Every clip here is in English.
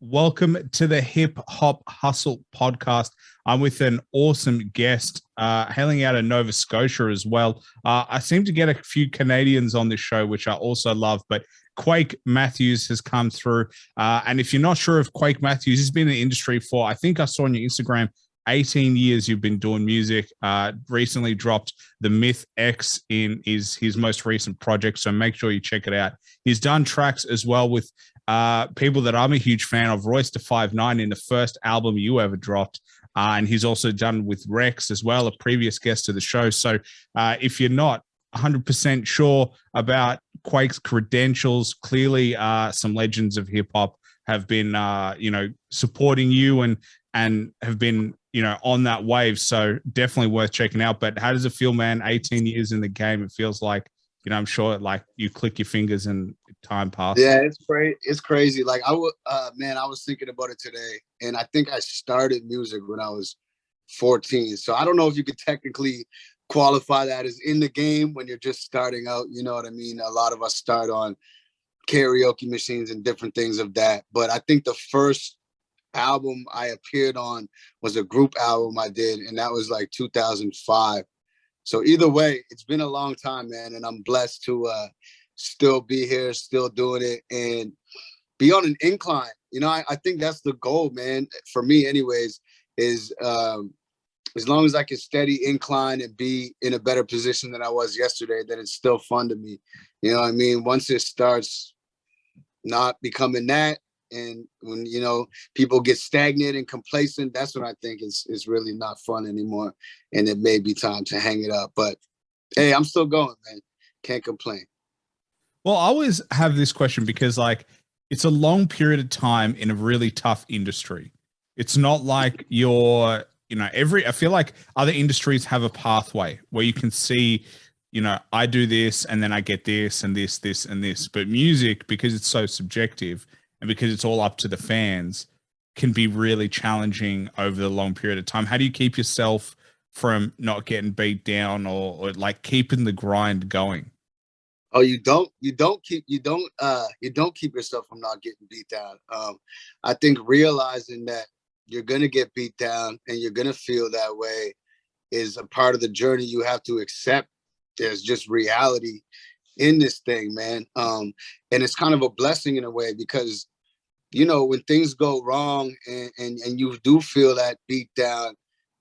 Welcome to the Hip Hop Hustle podcast. I'm with an awesome guest hailing out of Nova Scotia as well. I seem to get a few Canadians on this show, which I also love, but Quake Matthews has come through. And if you're not sure of Quake Matthews, he's been in the industry for, I think I saw on your Instagram, 18 years you've been doing music. Recently dropped The Myth X in his most recent project, so make sure you check it out. He's done tracks as well with people that I'm a huge fan of, Royce da 5'9" in the first album you ever dropped. And he's also done with Rex as well, a previous guest to the show. So if you're not 100% sure about Quake's credentials, clearly some legends of hip hop have been, supporting you and have been, on that wave. So definitely worth checking out. But how does it feel, man? 18 years in the game. It feels like, I'm sure like you click your fingers and time passes. Yeah, it's crazy. It's crazy. Like I was thinking about it today, and I think I started music when I was 14. So I don't know if you could technically qualify that as in the game when you're just starting out. You know what I mean? A lot of us start on karaoke machines and different things of that. But I think the first album I appeared on was a group album I did, and that was like 2005. So either way, it's been a long time, man, and I'm blessed to still be here, still doing it, and be on an incline. I think that's the goal, man, for me anyways, is as long as I can steady incline and be in a better position than I was yesterday, then it's still fun to me. You know what I mean? Once it starts not becoming that, and when, people get stagnant and complacent, that's when I think it's really not fun anymore. And it may be time to hang it up. But hey, I'm still going, man. Can't complain. Well, I always have this question because it's a long period of time in a really tough industry. It's not like I feel like other industries have a pathway where you can see, I do this and then I get this and this, this and this. But music, because it's so subjective, and because it's all up to the fans, can be really challenging over the long period of time. How do you keep yourself from not getting beat down or like keeping the grind going? Oh, you don't keep yourself from not getting beat down. I think realizing that you're gonna get beat down and you're gonna feel that way is a part of the journey you have to accept. There's just reality in this thing, man. And it's kind of a blessing in a way because, when things go wrong and you do feel that beat down,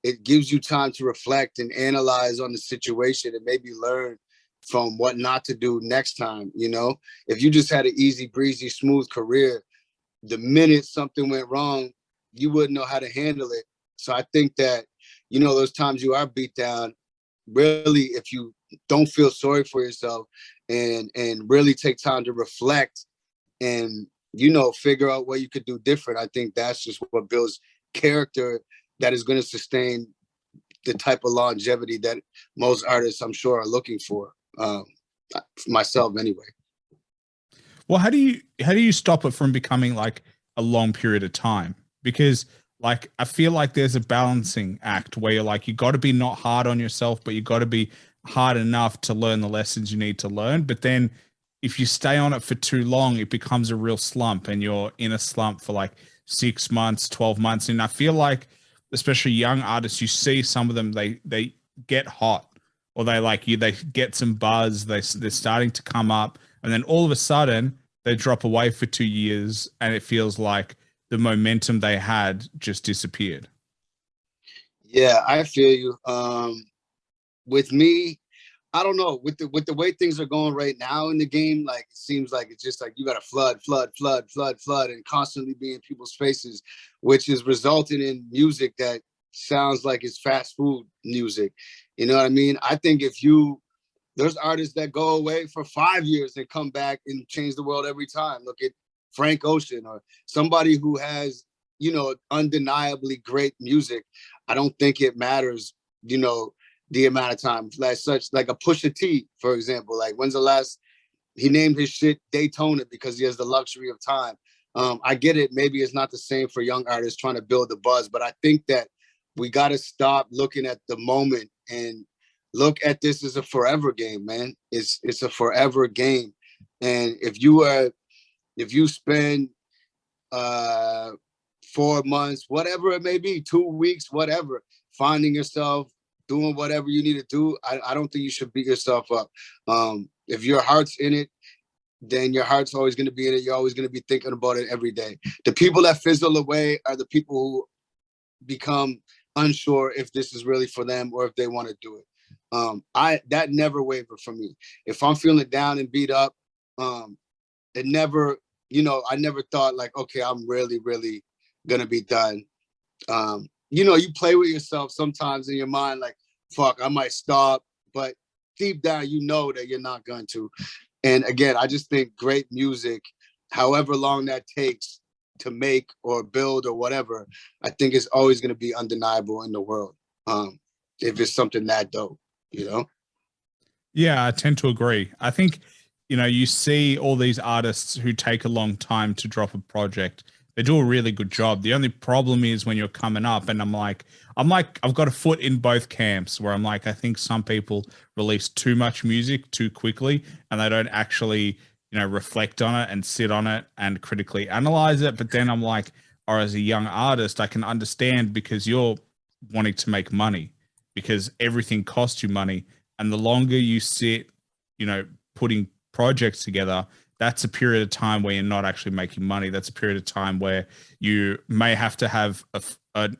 it gives you time to reflect and analyze on the situation and maybe learn from what not to do next time. If you just had an easy breezy, smooth career, the minute something went wrong, you wouldn't know how to handle it. So I think that, those times you are beat down, really, if you don't feel sorry for yourself and really take time to reflect and, figure out what you could do different, I think that's just what builds character that is going to sustain the type of longevity that most artists, I'm sure, are looking for. Myself anyway. Well, how do you stop it from becoming like a long period of time? Because I feel like there's a balancing act where you're like, you got to be not hard on yourself, but you got to be hard enough to learn the lessons you need to learn. But then if you stay on it for too long, it becomes a real slump and you're in a slump for like 6 months, 12 months. And I feel like, especially young artists, you see some of them, they get hot or they get some buzz. They're starting to come up and then all of a sudden they drop away for 2 years and it feels like the momentum they had just disappeared. Yeah, I feel you. With me, I don't know. With the way things are going right now in the game, like it seems like it's just like you got to flood, and constantly be in people's faces, which is resulting in music that sounds like it's fast food music. You know what I mean? I think there's artists that go away for 5 years and come back and change the world every time. Look at Frank Ocean or somebody who has, undeniably great music. I don't think it matters, the amount of time. Like a Pusha T, for example. Like when's the last he named his shit Daytona because he has the luxury of time. I get it. Maybe it's not the same for young artists trying to build the buzz, but I think that we got to stop looking at the moment and look at this as a forever game, man. It's a forever game. And if you spend uh 4 months, whatever it may be, 2 weeks, whatever, finding yourself, doing whatever you need to do. I don't think you should beat yourself up. If your heart's in it, then your heart's always going to be in it. You're always going to be thinking about it every day. The people that fizzle away are the people who become unsure if this is really for them or if they want to do it. That never wavered for me. If I'm feeling down and beat up, it never, I never thought like, okay, I'm really, really gonna be done. You play with yourself sometimes in your mind, like, fuck, I might stop, but deep down, you know that you're not going to. And again, I just think great music, however long that takes to make or build or whatever, I think it's always going to be undeniable in the world. If it's something that dope, Yeah, I tend to agree. I think, you see all these artists who take a long time to drop a project. They do a really good job. The only problem is when you're coming up, and I'm like, I've got a foot in both camps where I'm like, I think some people release too much music too quickly and they don't actually, reflect on it and sit on it and critically analyze it. But then I'm like, or as a young artist, I can understand because you're wanting to make money because everything costs you money. And the longer you sit, putting projects together, that's a period of time where you're not actually making money. That's a period of time where you may have to have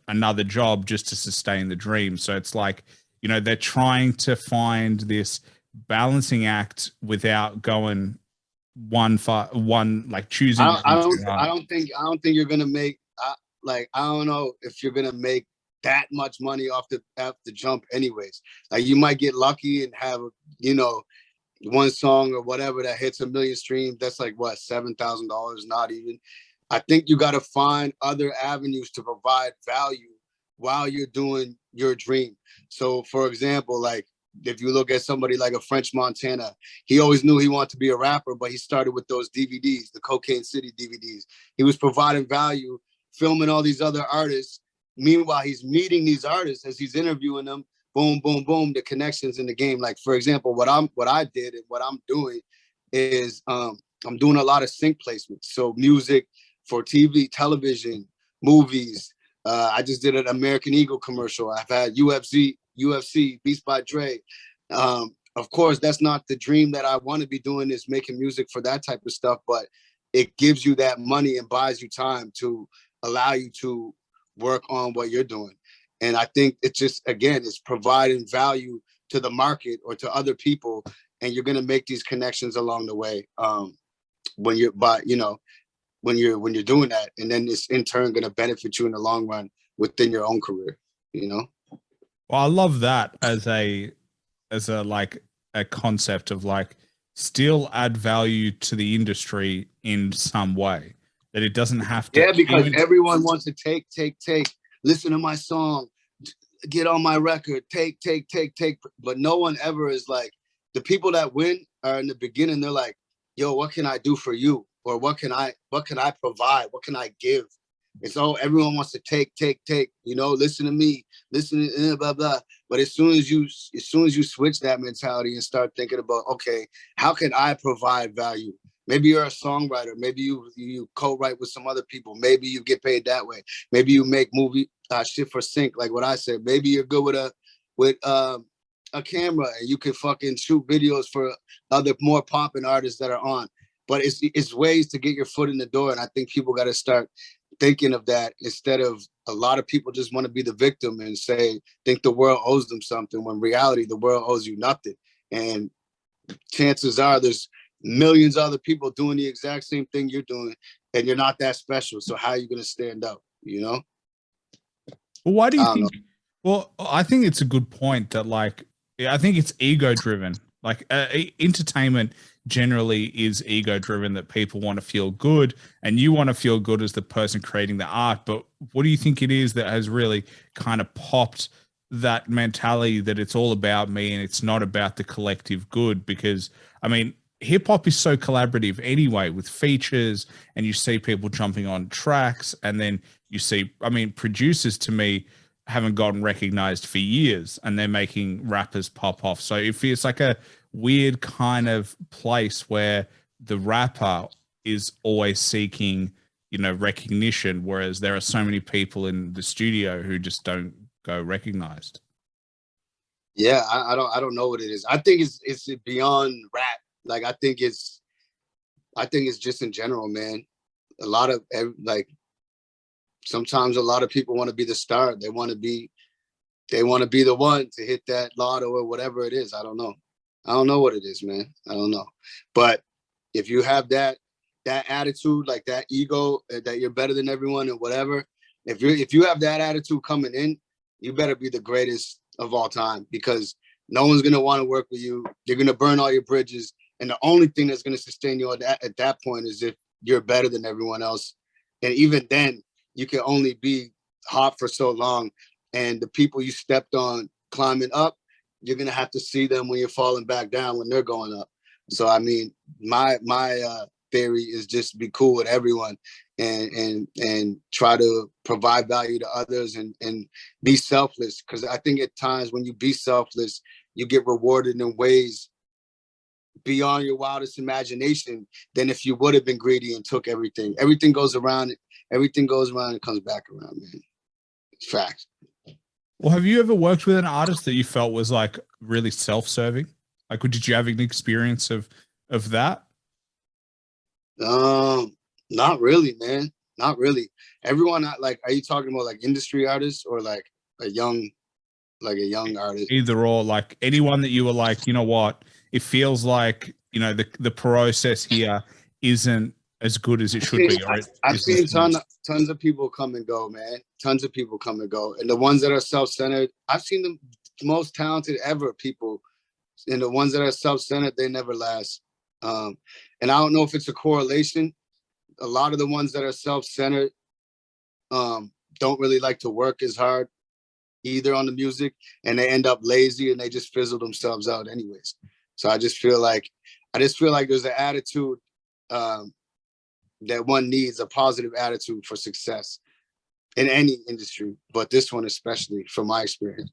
another job just to sustain the dream. So it's like, they're trying to find this balancing act without going one like choosing. I don't think you're gonna make. I don't know if you're gonna make that much money off the jump, anyways. Like you might get lucky and have, one song or whatever that hits 1 million streams. That's like what, $7,000, not even. I think you got to find other avenues to provide value while you're doing your dream. So for example, like if you look at somebody like a French Montana, he always knew he wanted to be a rapper, but he started with those DVDs, the Cocaine City DVDs. He was providing value, filming all these other artists. Meanwhile, he's meeting these artists as he's interviewing them. Boom, boom, boom, the connections in the game. Like, for example, what I did and what I'm doing is I'm doing a lot of sync placements. So music for TV, television, movies. I just did an American Eagle commercial. I've had UFC, Beats by Dre. Of course, that's not the dream that I want to be doing, is making music for that type of stuff, but it gives you that money and buys you time to allow you to work on what you're doing. And I think it's just, again, it's providing value to the market or to other people, and you're going to make these connections along the way when you're doing that, and then it's in turn going to benefit you in the long run within your own career. Well, I love that as a like a concept of like still add value to the industry in some way, that it doesn't have to. Yeah, because everyone wants to take. Listen to my song, get on my record, take. But no one ever is like, the people that win are in the beginning. They're like, yo, what can I do for you? Or what can I provide? What can I give? It's all, everyone wants to take, listen to me, listen to blah, blah. But as soon as you switch that mentality and start thinking about, okay, how can I provide value? Maybe you're a songwriter. Maybe you co-write with some other people. Maybe you get paid that way. Maybe you make movie shit for sync, like what I said. Maybe you're good with a camera and you can fucking shoot videos for other more popping artists that are on. But it's ways to get your foot in the door, and I think people got to start thinking of that, instead of a lot of people just want to be the victim and think the world owes them something, when reality the world owes you nothing. And chances are there's millions of other people doing the exact same thing you're doing, and you're not that special. So how are you going to stand out? Well, why do you think? Well, I think it's a good point that, like, I think it's ego driven. Like, entertainment generally is ego driven, that people want to feel good, and you want to feel good as the person creating the art. But what do you think it is that has really kind of popped that mentality that it's all about me and it's not about the collective good? Because, I mean, hip hop is so collaborative anyway, with features, and you see people jumping on tracks, and then you see, I mean, producers to me haven't gotten recognized for years, and they're making rappers pop off. So if it's like a weird kind of place where the rapper is always seeking, recognition, whereas there are so many people in the studio who just don't go recognized. Yeah, I don't know what it is. I think it's beyond rap. Like I think it's just in general, man. A lot of like sometimes a lot of people want to be the star. They want to be the one to hit that lotto or whatever it is. I don't know. I don't know what it is, man. I don't know. But if you have that attitude, like that ego, that you're better than everyone and whatever, if you have that attitude coming in, you better be the greatest of all time, because no one's gonna want to work with you. You're gonna burn all your bridges, and the only thing that's gonna sustain you at that point is if you're better than everyone else. And even then, you can only be hot for so long. And the people you stepped on climbing up, you're gonna have to see them when you're falling back down when they're going up. So I mean, my theory is just be cool with everyone and try to provide value to others and be selfless. Because I think at times when you be selfless, you get rewarded in ways beyond your wildest imagination than if you would have been greedy and took everything. Everything goes around and comes back around, man. It's facts. Well, have you ever worked with an artist that you felt was like really self-serving? Like, did you have an experience of that? Not really, man. Not really. Everyone, like, are you talking about like industry artists or like a young artist? Either or, like anyone that you were like, you know what, it feels like, the process here isn't as good as it should be. Or I've seen tons of people come and go, man. Tons of people come and go. And the ones that are self-centered, I've seen the most talented ever people. And the ones that are self-centered, they never last. And I don't know if it's a correlation. A lot of the ones that are self-centered don't really like to work as hard either on the music, and they end up lazy and they just fizzle themselves out anyways. So I just feel like there's an attitude that one needs, a positive attitude for success in any industry, but this one especially from my experience,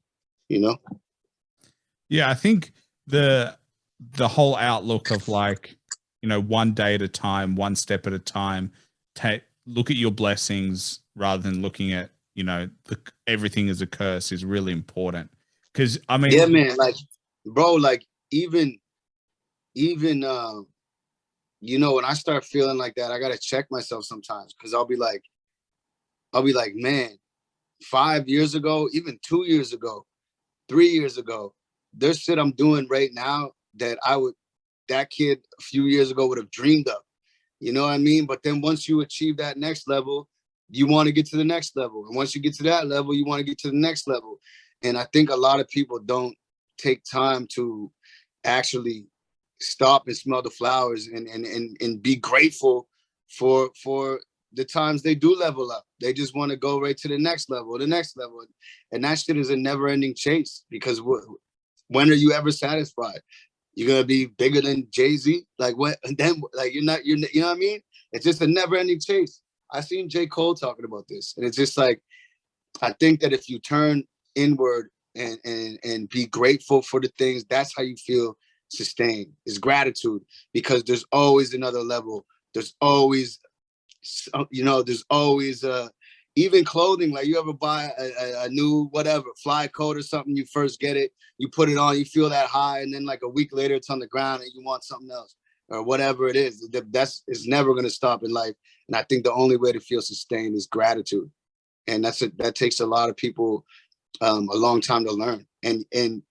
Yeah, I think the whole outlook of like, one day at a time, one step at a time, look at your blessings rather than looking at, everything as a curse is really important. Because I mean, yeah, man, like, bro, like even when I start feeling like that, I gotta check myself sometimes, because I'll be like, man, 5 years ago, even 2 years ago, 3 years ago, there's shit I'm doing right now that that kid a few years ago would have dreamed of. You know what I mean? But then once you achieve that next level, you want to get to the next level. And once you get to that level, you want to get to the next level. And I think a lot of people don't take time to actually stop and smell the flowers and be grateful for the times they do level up. They just want to go right to the next level. And that shit is a never ending chase, because when are you ever satisfied? You're going to be bigger than Jay-Z? Like what? And then like you know what I mean? It's just a never ending chase. I seen J. Cole talking about this, and it's just like, I think that if you turn inward and be grateful for the things, that's how you feel sustained, is gratitude, because there's always another level. There's always, even clothing. Like, you ever buy a new whatever fly coat or something, you first get it, you put it on, you feel that high, and then like a week later it's on the ground and you want something else or whatever it is. It's never going to stop in life. And I think the only way to feel sustained is gratitude, and that takes a lot of people a long time to learn, and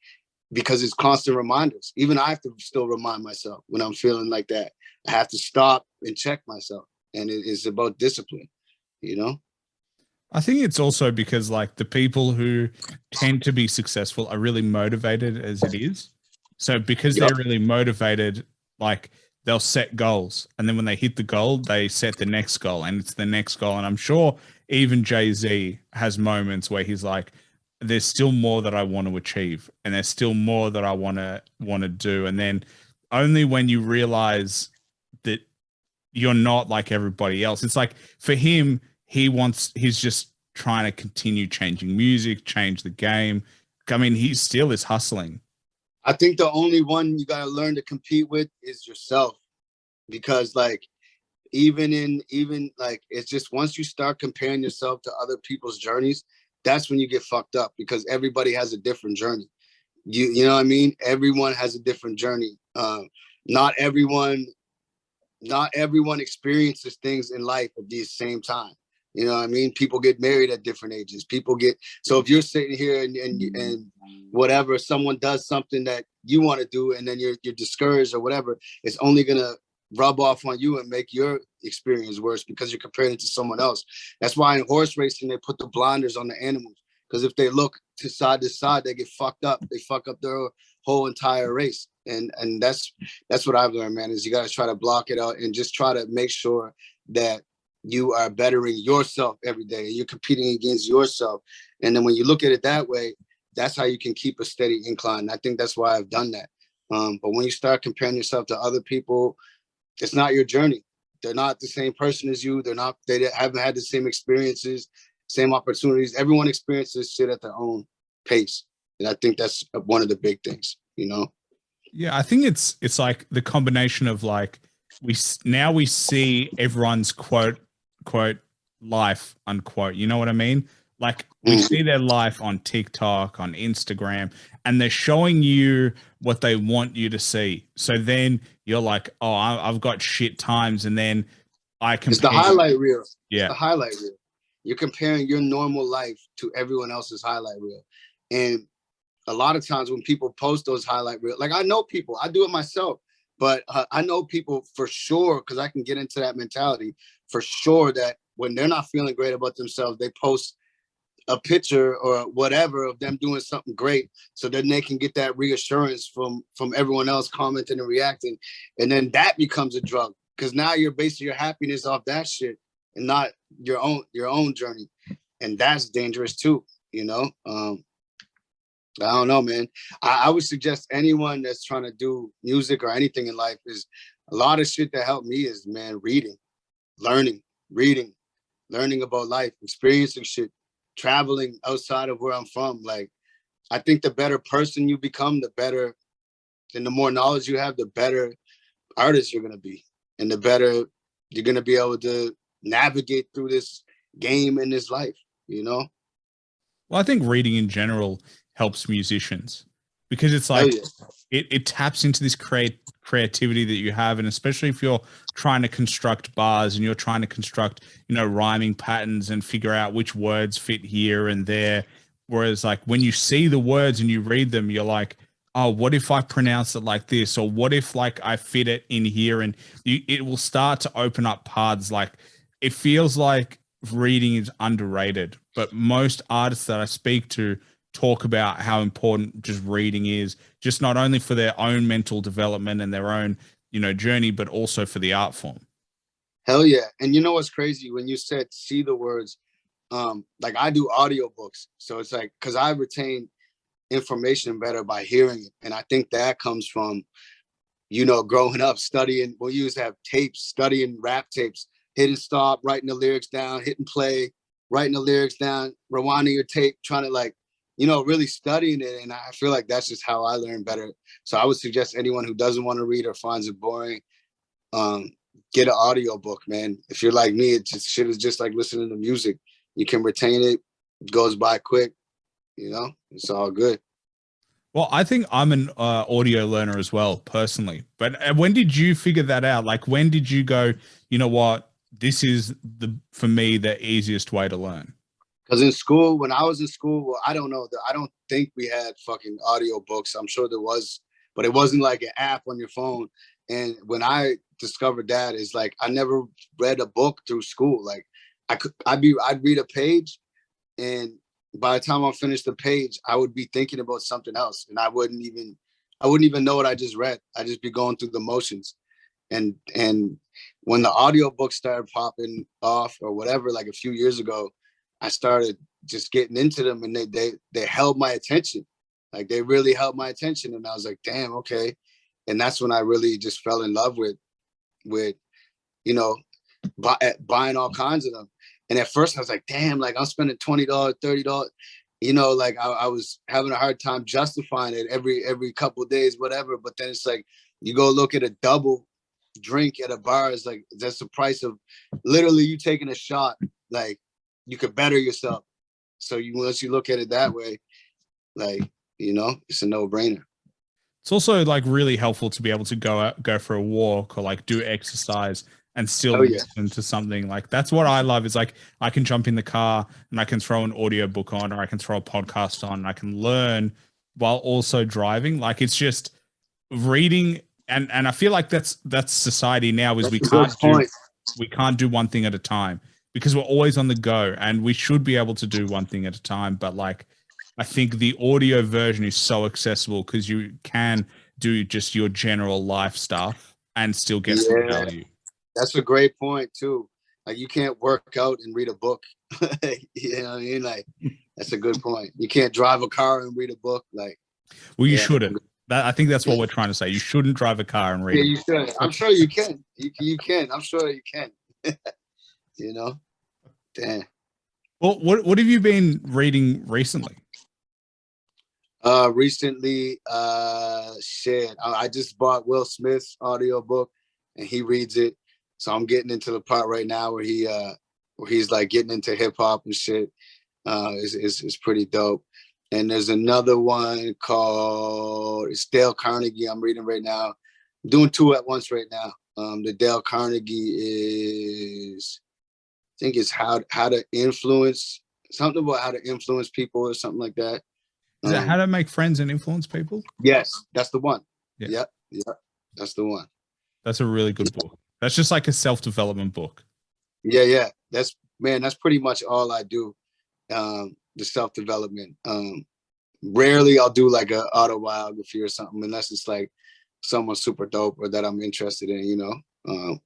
because it's constant reminders. Even I have to still remind myself when I'm feeling like that. I have to stop and check myself, and it's about discipline, I think it's also because like the people who tend to be successful are really motivated as it is. So because they're really motivated, like they'll set goals, and then when they hit the goal, they set the next goal, and it's the next goal. And I'm sure even Jay-Z has moments where he's like, there's still more that I want to achieve, and there's still more that I want to do. And then only when you realize that you're not like everybody else, it's like for him, he's just trying to continue changing music, change the game. I mean, he still is hustling. I think the only one you got to learn to compete with is yourself, because like even like, it's just once you start comparing yourself to other people's journeys, that's when you get fucked up, because everybody has a different journey. You know what I mean? Everyone has a different journey. Not everyone not everyone experiences things in life at the same time. You know what I mean? People get married at different ages. People get, so if you're sitting here and whatever, someone does something that you want to do, and then you're discouraged or whatever, it's only gonna rub off on you and make your experience worse because you're comparing it to someone else. That's why in horse racing they put the blinders on the animals, because if they look to side, they get fucked up. They fuck up their whole entire race. And that's what I've learned, man, is you got to try to block it out and just try to make sure that you are bettering yourself every day. You're competing against yourself. And then when you look at it that way, that's how you can keep a steady incline. I think that's why I've done that. But when you start comparing yourself to other people, it's not your journey. They're not the same person as you. They haven't had the same experiences, same opportunities. Everyone experiences shit at their own pace. And I think that's one of the big things, you know? Yeah, I think it's like the combination of like we see everyone's quote life unquote. You know what I mean? Like we see their life on TikTok, on Instagram, and they're showing you what they want you to see. So then you're like, oh, I've got shit times, and then I compare. It's the highlight reel. Yeah, it's the highlight reel. You're comparing your normal life to everyone else's highlight reel, and a lot of times when people post those highlight reels, like I know people, I do it myself, but I know people for sure, because I can get into that mentality for sure, that when they're not feeling great about themselves, they post a picture or whatever of them doing something great, so then they can get that reassurance from everyone else commenting and reacting, and then that becomes a drug, because now you're basing your happiness off that shit and not your own journey, and that's dangerous too, you know. I don't know, man. I would suggest anyone that's trying to do music or anything in life, is a lot of shit that helped me is, man, reading, learning, learning about life, experiencing shit, traveling outside of where I'm from. Like, I think the better person you become, the better, and the more knowledge you have, the better artist you're going to be. And the better you're going to be able to navigate through this game in this life, you know? well, I think reading in general helps musicians because it's like it taps into this creativity that you have, and especially if you're trying to construct bars and you're trying to construct, you know, rhyming patterns and figure out which words fit here and there. Whereas like when you see the words and you read them, you're like, oh, what if I pronounce it like this, or what if like I fit it in here, and it will start to open up paths. Like it feels like reading is underrated, but most artists that I speak to talk about how important just reading is, just not only for their own mental development and their own, you know, journey, but also for the art form. Hell yeah. And you know what's crazy? When you said see the words, like I do audiobooks. So it's like, because I retain information better by hearing it. And I think that comes from, you know, growing up studying, we used to have tapes, studying rap tapes, hitting stop, writing the lyrics down, hitting play, writing the lyrics down, rewinding your tape, trying to like, you know, really studying it. And I feel like that's just how I learn better. So I would suggest anyone who doesn't want to read or finds it boring, get an audio book, man. If you're like me, it's just shit is just like listening to music. You can retain it, goes by quick, you know, it's all good. Well, I think I'm an audio learner as well, personally. But when did you figure that out? Like, when did you go, you know what, this is for me, the easiest way to learn? Because in school, when I was in school, well, I don't know. I don't think we had fucking audio books. I'm sure there was, but it wasn't like an app on your phone. And when I discovered that, is like I never read a book through school. Like I'd read a page, and by the time I finished the page, I would be thinking about something else, and I wouldn't even know what I just read. I'd just be going through the motions. And when the audiobooks started popping off or whatever, like a few years ago, I started just getting into them, and they held my attention. Like they really held my attention. And I was like, damn, okay. And that's when I really just fell in love with, you know, buying all kinds of them. And at first I was like, damn, like I'm spending $20, $30, you know, like I was having a hard time justifying it every couple of days, whatever. But then it's like, you go look at a double, drink at a bar is like, that's the price of literally you taking a shot. Like, you could better yourself. So once you look at it that way, like, it's a no-brainer. It's also like really helpful to be able to go for a walk or like do exercise and still listen to something. Like that's what I love is like I can jump in the car and I can throw an audiobook on, or I can throw a podcast on and I can learn while also driving. Like it's just reading, and I feel like that's society now is we can't do one thing at a time because we're always on the go, and we should be able to do one thing at a time. But like I think the audio version is so accessible because you can do just your general life stuff and still get some value. That's a great point too. Like you can't work out and read a book. You know what I mean? Like that's a good point. You can't drive a car and read a book. Like, well, you shouldn't. I think that's what we're trying to say. You shouldn't drive a car and read. Yeah, you should. I'm sure you can. You can. I'm sure you can. Damn. Well, what have you been reading recently? Recently, shit. I just bought Will Smith's audiobook and he reads it. So I'm getting into the part right now where he's like getting into hip hop and shit. It's pretty dope. And there's another one called it's Dale Carnegie I'm reading right now. I'm doing two at once right now. The Dale Carnegie is, I think it's how to influence, something about how to influence people or something like that. Is it how to make friends and influence people? Yes, that's the one. Yeah. Yep, that's the one. That's a really good book. That's just like a self-development book. Yeah. That's pretty much all I do. The self-development. Rarely I'll do like an autobiography or something unless it's like someone super dope or that I'm interested in,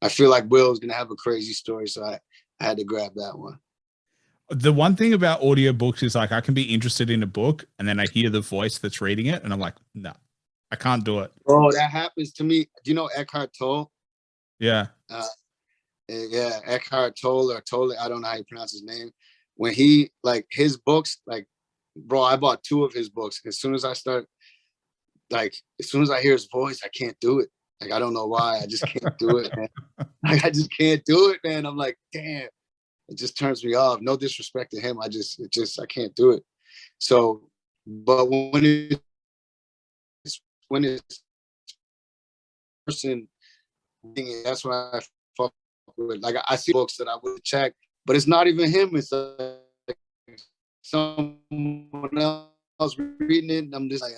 I feel like Will's gonna have a crazy story, so I had to grab that one. The one thing about audiobooks is like I can be interested in a book and then I hear the voice that's reading it and I'm like, no, I can't do it. Oh, that happens to me. Do you know Eckhart Tolle? Yeah. Yeah, Eckhart Tolle or Tolle, I don't know how you pronounce his name. When he like his books, like, bro, I bought two of his books. As soon as I hear his voice, I can't do it. Like, I don't know why. I just can't do it, man. Like, I just can't do it, man. I'm like, damn. It just turns me off. No disrespect to him. I can't do it. So, but when it's person, that's when I fuck with. Like, I see books that I would check, but it's not even him. It's like someone else reading it. And I'm just like,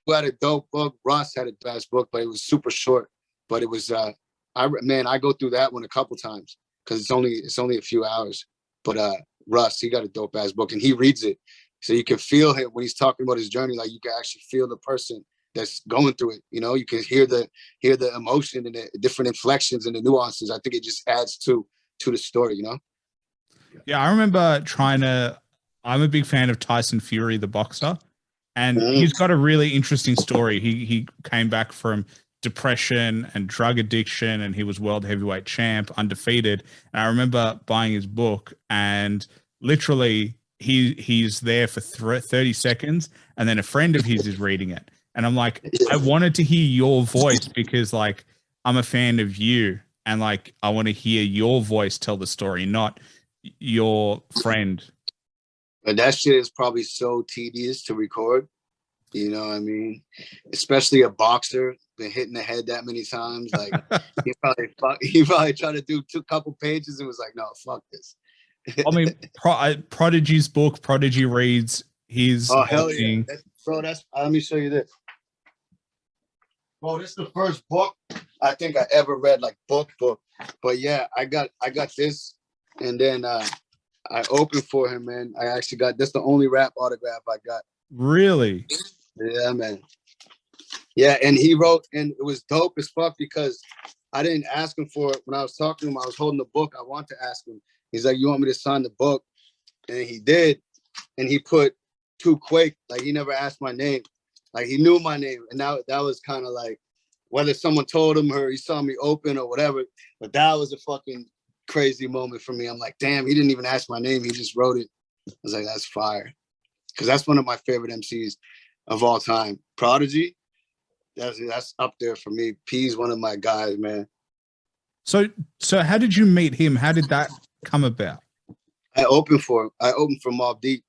who had a dope book? Ross had a best book, but it was super short. But it was, I go through that one a couple times because it's only a few hours. But Russ, he got a dope ass book and he reads it. So you can feel him when he's talking about his journey. Like you can actually feel the person that's going through it. You can hear the emotion and the different inflections and the nuances. I think it just adds to the story, Yeah, I remember I'm a big fan of Tyson Fury, the boxer, and he's got a really interesting story. He came back from depression and drug addiction, and he was world heavyweight champ, undefeated. And I remember buying his book, and literally he's there for 30 seconds, and then a friend of his is reading it. And I'm like, I wanted to hear your voice because like I'm a fan of you, and like I want to hear your voice tell the story, not your friend. But that shit is probably so tedious to record. You know what I mean? Especially a boxer been hitting the head that many times. Like he probably tried to do two couple pages and was like, no, fuck this. I mean, Prodigy's book, Prodigy reads his. Oh hell yeah, bro! Let me show you this. Bro, this is the first book I think I ever read, like book. But yeah, I got this, and then I opened for him, man. I actually got this, the only rap autograph I got. Really? Yeah, man. Yeah, and he wrote, and it was dope as fuck because I didn't ask him for it. When I was talking to him, I was holding the book. I wanted to ask him. He's like, you want me to sign the book? And he did. And he put to Quake. Like, he never asked my name. Like, he knew my name. And that was kind of like, whether someone told him or he saw me open or whatever. But that was a fucking crazy moment for me. I'm like, damn, he didn't even ask my name. He just wrote it. I was like, that's fire. Because that's one of my favorite MCs of all time. Prodigy, that's up there for me. P's one of my guys, man. So how did you meet him? How did that come about? I opened for Mobb Deep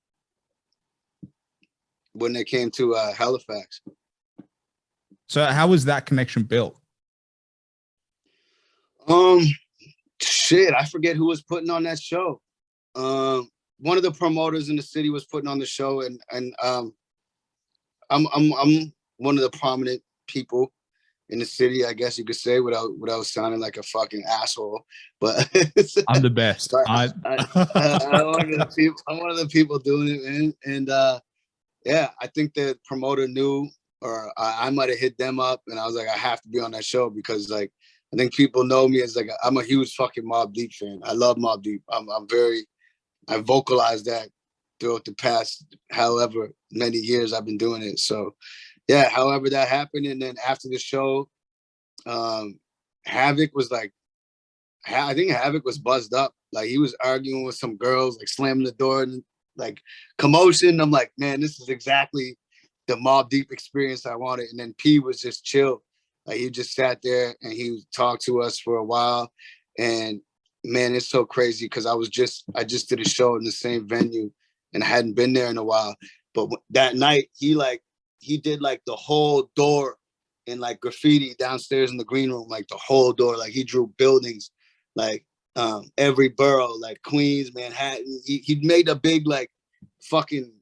when they came to Halifax. So how was that connection built? Shit, I forget who was putting on that show. One of the promoters in the city was putting on the show, and I'm one of the prominent people in the city, I guess you could say, without sounding like a fucking asshole. But I'm the best. I'm one of the people doing it, man. And yeah, I think the promoter knew, or I might have hit them up, and I was like, I have to be on that show because, like, I think people know me as like I'm a huge fucking Mobb Deep fan. I love Mobb Deep. I vocalized that throughout the past however many years I've been doing it. So yeah, however that happened, and then after the show, Havoc was like, I think Havoc was buzzed up. Like he was arguing with some girls, like slamming the door and like commotion. I'm like, man, this is exactly the Mobb Deep experience I wanted. And then P was just chill. Like he just sat there and he talked to us for a while. And man, it's so crazy because I just did a show in the same venue and I hadn't been there in a while. But that night he did like the whole door in like graffiti downstairs in the green room, like the whole door. Like he drew buildings, like every borough, like Queens, Manhattan. He made a big like fucking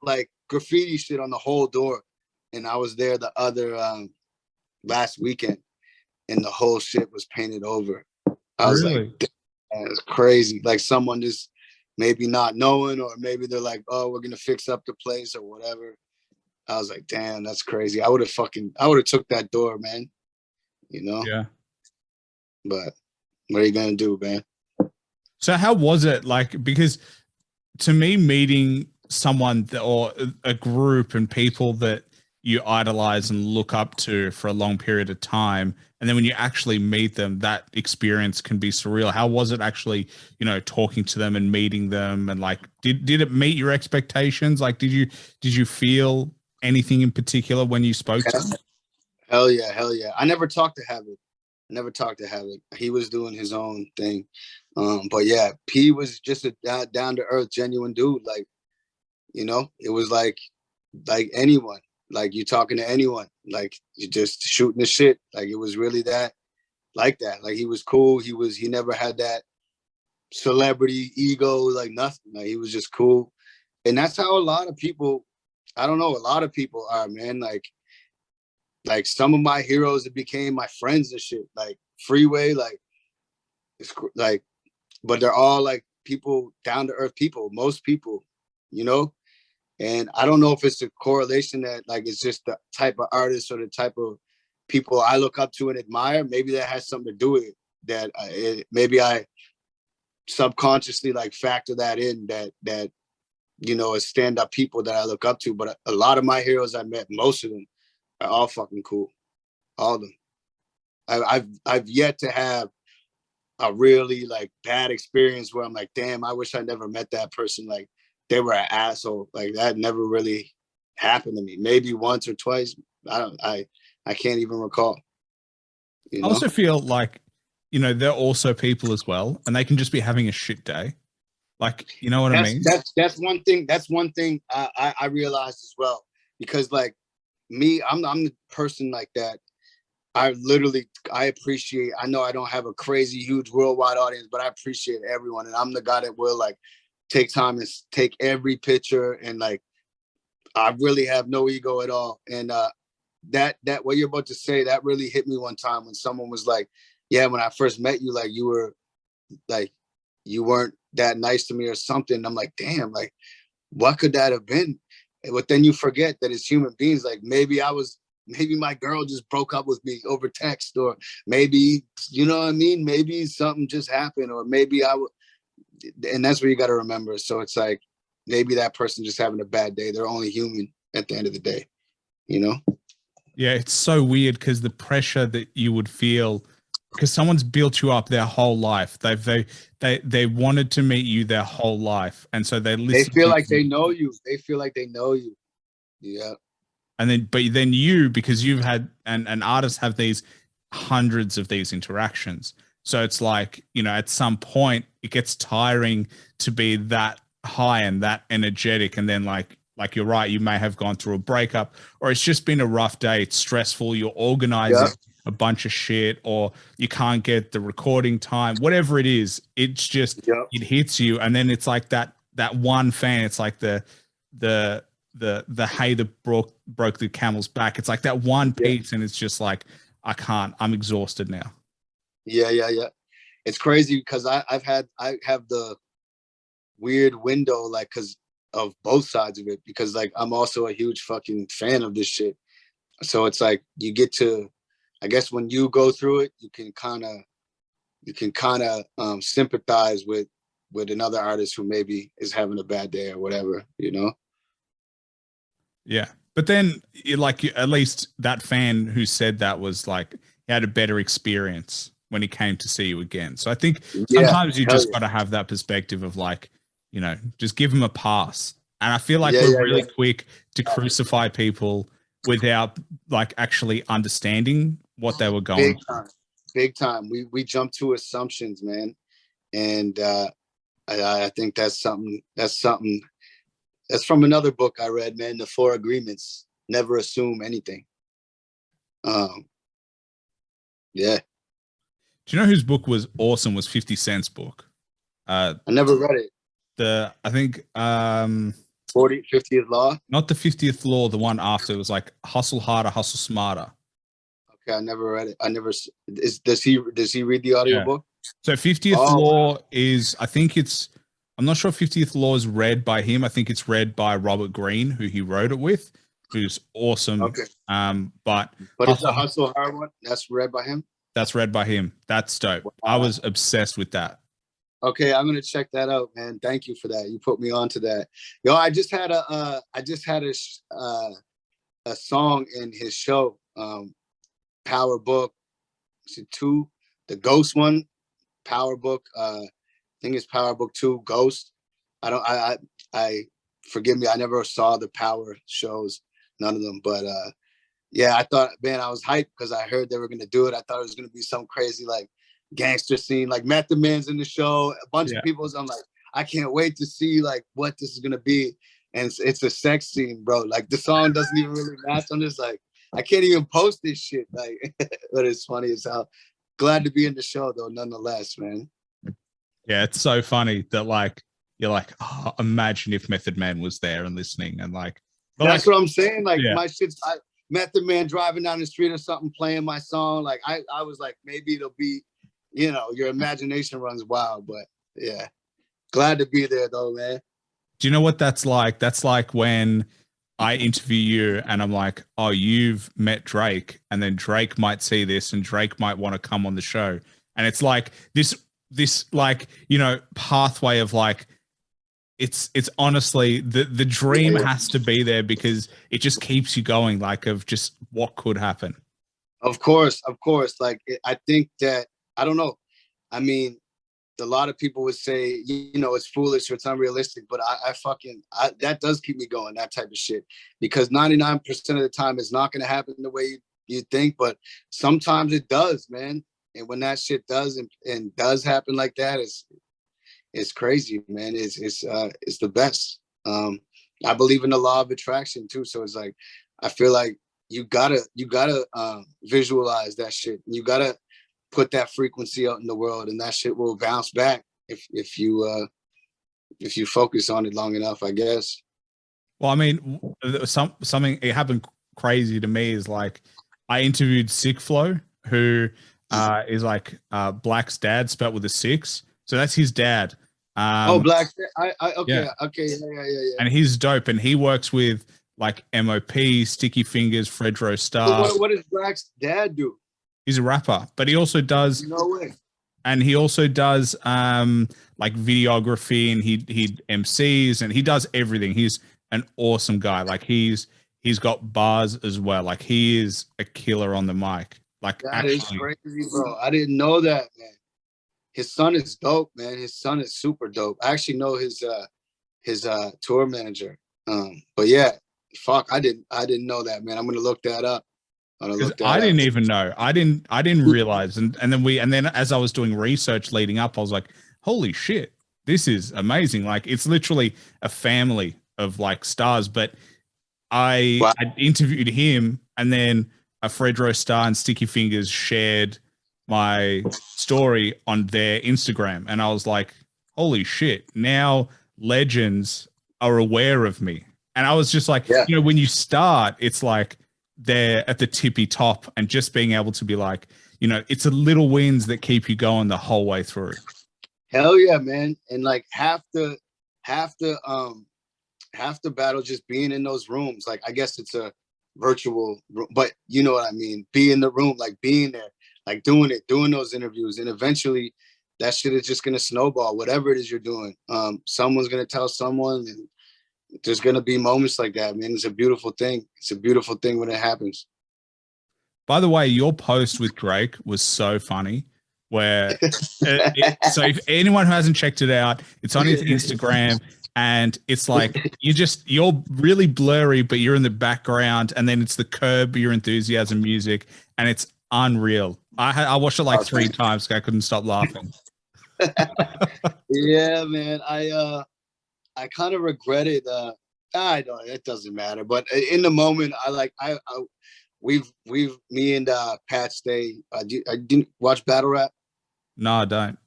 like graffiti shit on the whole door. And I was there the other last weekend, and the whole shit was painted over. I was like, it's crazy. Like someone just maybe not knowing, or maybe they're like, oh, we're gonna fix up the place or whatever. I was like, damn, that's crazy. I would have took that door, man. You know? Yeah. But what are you gonna do, man? So how was it like? Because to me, meeting someone or a group and people that you idolize and look up to for a long period of time, and then when you actually meet them, that experience can be surreal. How was it actually, talking to them and meeting them, and like, did it meet your expectations? Like, did you feel anything in particular when you spoke to them? Hell yeah. I never talked to Havoc. He was doing his own thing. But yeah, P was just a down to earth, genuine dude. Like, it was like anyone. Like you talking to anyone, like you just shooting the shit. Like it was really that. Like he was cool. He never had that celebrity ego, like nothing. Like he was just cool. And that's how a lot of people, I don't know, a lot of people are, man. Like some of my heroes that became my friends and shit. Like Freeway, like it's like, but they're all like people, down to earth people, most people, And I don't know if it's a correlation that like it's just the type of artist or the type of people I look up to and admire. Maybe that has something to do with it. That maybe I subconsciously like factor that in. That as stand-up people that I look up to. But a lot of my heroes I met, most of them are all fucking cool. All of them. I've yet to have a really like bad experience where I'm like, damn, I wish I never met that person. Like they were an asshole. Like that never really happened to me. Maybe once or twice. I can't even recall. I also feel like, they're also people as well, and they can just be having a shit day. Like, you know what I mean? That's one thing. That's one thing I realized as well. Because like me, I'm the person like that. I appreciate, I know I don't have a crazy huge worldwide audience, but I appreciate everyone. And I'm the guy that will like take time and take every picture. And like, I really have no ego at all. And that what you're about to say, that really hit me one time when someone was like, yeah, when I first met you, like you were like, you weren't that nice to me or something. I'm like, damn, like, what could that have been? But then you forget that as human beings, like maybe my girl just broke up with me over text, or maybe, you know what I mean? Maybe something just happened, or maybe and that's what you got to remember. So it's like, maybe that person just having a bad day. They're only human at the end of the day, Yeah, it's so weird because the pressure that you would feel because someone's built you up their whole life. They wanted to meet you their whole life, and so they feel like they know you. They feel like they know you. Yeah. And then, but then you, because you've had, and artists have these hundreds of these interactions. So it's like, you know, at some point it gets tiring to be that high and that energetic. And then like you're right, you may have gone through a breakup, or it's just been a rough day. It's stressful. You're organizing a bunch of shit, or you can't get the recording time, whatever it is. It's just, it hits you. And then it's like that one fan. It's like the hay that broke the camel's back. It's like that one piece. And it's just like, I'm exhausted now. Yeah. It's crazy because I have the weird window, like, because of both sides of it, because like I'm also a huge fucking fan of this shit. So it's like you get to, I guess when you go through it, you can kind of sympathize with another artist who maybe is having a bad day or whatever, you know? Yeah. But then at least that fan who said that was like, he had a better experience when he came to see you again. So I think sometimes you just got to have that perspective of like, you know, just give them a pass. And I feel like we're really quick to crucify people without like actually understanding what they were going through. Big time. We jump to assumptions, man. And I think that's from another book I read, man, The Four Agreements. Never assume anything. Yeah. Do you know whose book was awesome? Was 50 Cent's book. I never read it. I think 50th Law. Not the 50th Law, the one after. It was like Hustle Harder, Hustle Smarter. Okay, I never read it. Does he read the audiobook? Yeah. So 50th Law is, I think I'm not sure if 50th Law is read by him. I think it's read by Robert Greene, who he wrote it with, who's awesome. Okay. But it's the Hustle Hard one. That's read by him. That's read by him. That's dope. Wow. I was obsessed with that. Okay, I'm gonna check that out, man. Thank you for that. You put me on to that. Yo, I just had a song in his show, Power Book. Is it 2? The Ghost one, Power Book. I think it's Power Book 2, Ghost. I forgive me. I never saw the Power shows, none of them. But yeah, I thought, man, I was hyped because I heard they were gonna do it. I thought it was gonna be some crazy like gangster scene, like Method Man's in the show, a bunch of people. So I'm like, I can't wait to see like what this is gonna be. And it's a sex scene, bro. Like the song doesn't even really match. I'm just like, I can't even post this shit. Like, but it's funny as hell. Glad to be in the show though, nonetheless, man. Yeah, it's so funny that like you're like, oh, imagine if Method Man was there and listening, and like that's what I'm saying. Like my shit's Method Man driving down the street or something, playing my song. Like I was like, maybe it'll be, you know, your imagination runs wild. But yeah, glad to be there though, man. Do you know what that's like? That's like when I interview you and I'm like, oh, you've met Drake, and then Drake might see this and Drake might want to come on the show. And it's like this like, you know, pathway of like, it's honestly the dream has to be there because it just keeps you going, like of just what could happen. Of course. Like, I think that, I don't know. I mean, a lot of people would say, you know, it's foolish or it's unrealistic, but I that does keep me going, that type of shit, because 99% of the time it's not going to happen the way you think, but sometimes it does, man. And when that shit does and does happen like that, it's crazy, man. It's the best. I believe in the law of attraction too. So it's like, I feel like you gotta visualize that shit. You gotta put that frequency out in the world, and that shit will bounce back if you focus on it long enough, I guess. Well, I mean, something it happened crazy to me is like I interviewed Sick Flow, who is like Black's dad, spelled with a 6. So that's his dad. Black. Okay. Yeah. And he's dope, and he works with like MOP, Sticky Fingers, Fredro Starr. What does Black's dad do? He's a rapper, but he also does. No way. And he also does like videography, and he MCs, and he does everything. He's an awesome guy. Like he's got bars as well. Like he is a killer on the mic. Like that is crazy, bro. I didn't know that, man. His son is dope, man. His son is super dope. I actually know his tour manager. But yeah, fuck, I didn't know that, man. I'm gonna look that up. I'm gonna 'Cause look that I up. didn't even know. I didn't realize. And then as I was doing research leading up, I was like, holy shit, this is amazing. Like it's literally a family of like stars. But Wow. I interviewed him, and then a Fredro Star and Sticky Fingers shared my story on their Instagram, and I was like, "Holy shit!" Now legends are aware of me, and I was just like, Yeah. when you start, it's like they're at the tippy top, and just being able to be like, it's the little wins that keep you going the whole way through. Hell yeah, man. And like half the battle just being in those rooms. Like I guess it's a virtual room, but you know what I mean. Be in the room, like being there, like doing those interviews, and eventually that shit is just gonna snowball. Whatever it is you're doing, someone's gonna tell someone, and there's gonna be moments like that, man. It's a beautiful thing. It's a beautiful thing when it happens. By the way, your post with Drake was so funny. Where so if anyone who hasn't checked it out, it's on his Instagram, and it's like you're really blurry, but you're in the background, and then it's the Curb Your Enthusiasm music, and it's unreal. I watched it like 3 times. I couldn't stop laughing. Yeah, man. I kind of regretted. I don't. It doesn't matter. But in the moment, we've me and Pat Stay. I didn't watch battle rap. No, I don't.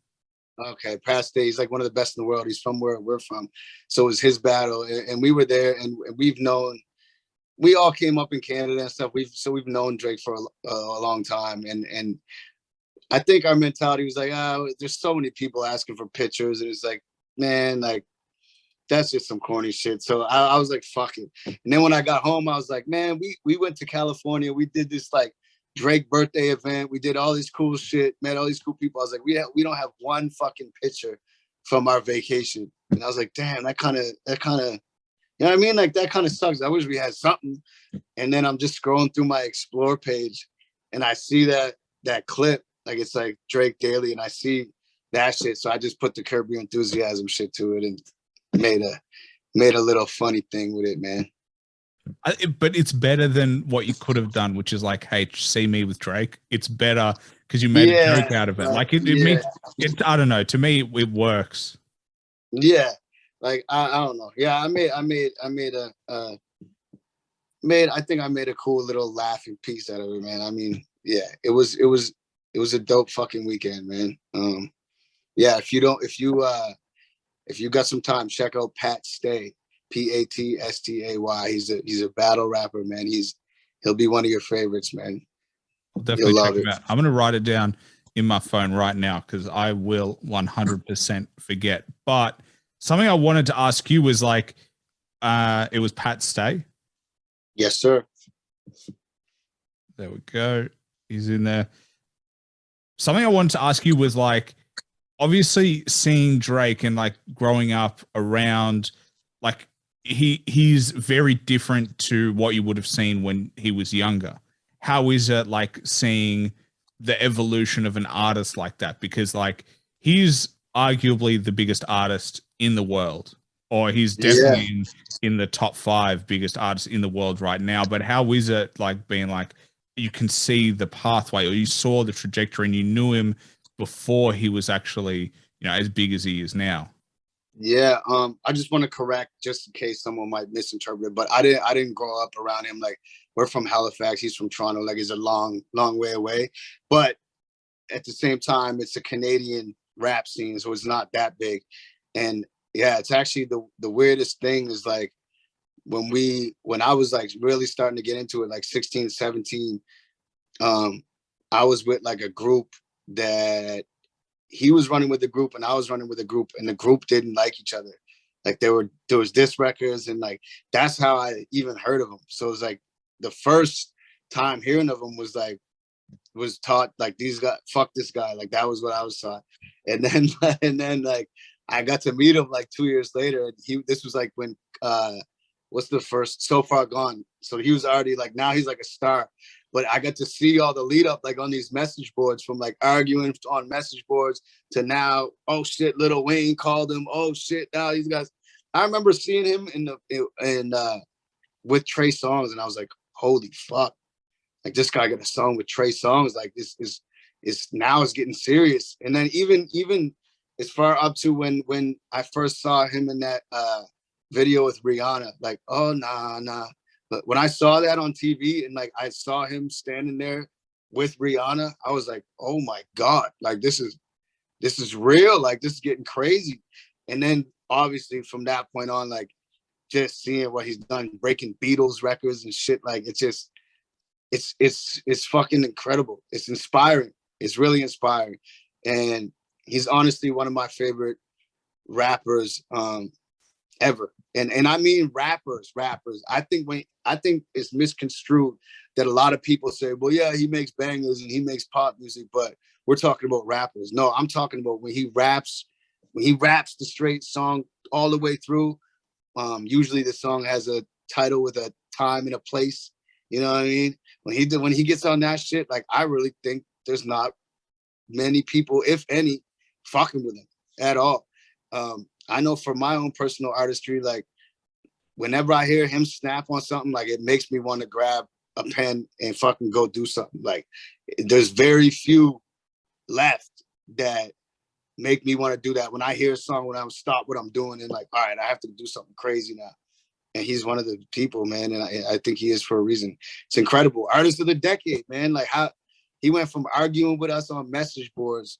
Okay, Pat Stay. He's like one of the best in the world. He's from where we're from, so it was his battle, and we were there, and we've known. We all came up in Canada and stuff. We've known Drake for a long time, and I think our mentality was like, there's so many people asking for pictures, and it's like, man, like that's just some corny shit. So I was like, fuck it. And then when I got home, I was like, man, we went to California. We did this like Drake birthday event. We did all this cool shit, met all these cool people. I was like, we don't have one fucking picture from our vacation. And I was like, damn, that kind of, you know what I mean? Like that kind of sucks. I wish we had something. And then I'm just scrolling through my explore page, and I see that clip, like it's like Drake Daily, and I see that shit. So I just put the Curb Your Enthusiasm shit to it and made a little funny thing with it, man. But it's better than what you could have done, which is like, hey, see me with Drake. It's better because you made a joke out of it. Like it makes it. I don't know. To me, it works. Yeah, like I don't know. Yeah, I think I made a cool little laughing piece out of it, man. I mean, yeah, it was a dope fucking weekend, man. Yeah, if you got some time, check out Pat Stay, Patstay. He's a battle rapper, man. He'll be one of your favorites, man. I'll definitely check him out. I'm gonna write it down in my phone right now because I will 100% forget. But something I wanted to ask you was like, it was Pat Stay. Yes, sir. There we go. He's in there. Something I wanted to ask you was like, obviously seeing Drake and like growing up around, like he's very different to what you would have seen when he was younger. How is it like seeing the evolution of an artist like that? Because like he's arguably the biggest artist in the world, or he's definitely in the top 5 biggest artists in the world right now. But how is it like being like, you can see the pathway, or you saw the trajectory and you knew him before he was actually, as big as he is now? Yeah, I just want to correct, just in case someone might misinterpret it, but I didn't grow up around him. Like we're from Halifax, he's from Toronto, like it's a long way away. But at the same time, it's a Canadian rap scene, so it's not that big. And yeah, it's actually the weirdest thing is like when I was like really starting to get into it, like 16, 17, I was with like a group that he was running with the group and I was running with a group, and the group didn't like each other. Like there was diss records, and like that's how I even heard of him. So it was like the first time hearing of him was taught like, these guys, fuck this guy. Like that was what I was taught. And then like I got to meet him like 2 years later. And this was like when what's the first So Far Gone. So he was already like, now he's like a star. But I got to see all the lead up like on these message boards, from like arguing on message boards to now, oh shit, Lil Wayne called him. Oh shit, now these guys. I remember seeing him with Trey Songz, and I was like, holy fuck. like this guy got a song with Trey Songz. Like this is now it's getting serious. And then even as far up to when I first saw him in that video with Rihanna, like, oh nah. But when I saw that on TV and like I saw him standing there with Rihanna, I was like, oh my God, like this is real, like this is getting crazy. And then obviously from that point on, like just seeing what he's done, breaking Beatles records and shit, like it's fucking incredible. It's inspiring. It's really inspiring. And he's honestly one of my favorite rappers ever. And I mean rappers. I think it's misconstrued that a lot of people say, well, yeah, he makes bangers and he makes pop music, but we're talking about rappers. No, I'm talking about when he raps the straight song all the way through. Usually the song has a title with a time and a place. You know what I mean? When he gets on that shit, like I really think there's not many people, if any, fucking with him at all. I know for my own personal artistry, like whenever I hear him snap on something, like it makes me want to grab a pen and fucking go do something. Like there's very few left that make me want to do that. When I hear a song, when I'm stop what I'm doing and like, all right, I have to do something crazy now. And he's one of the people, man. And I think he is for a reason. It's incredible. Artist of the decade, man. Like how he went from arguing with us on message boards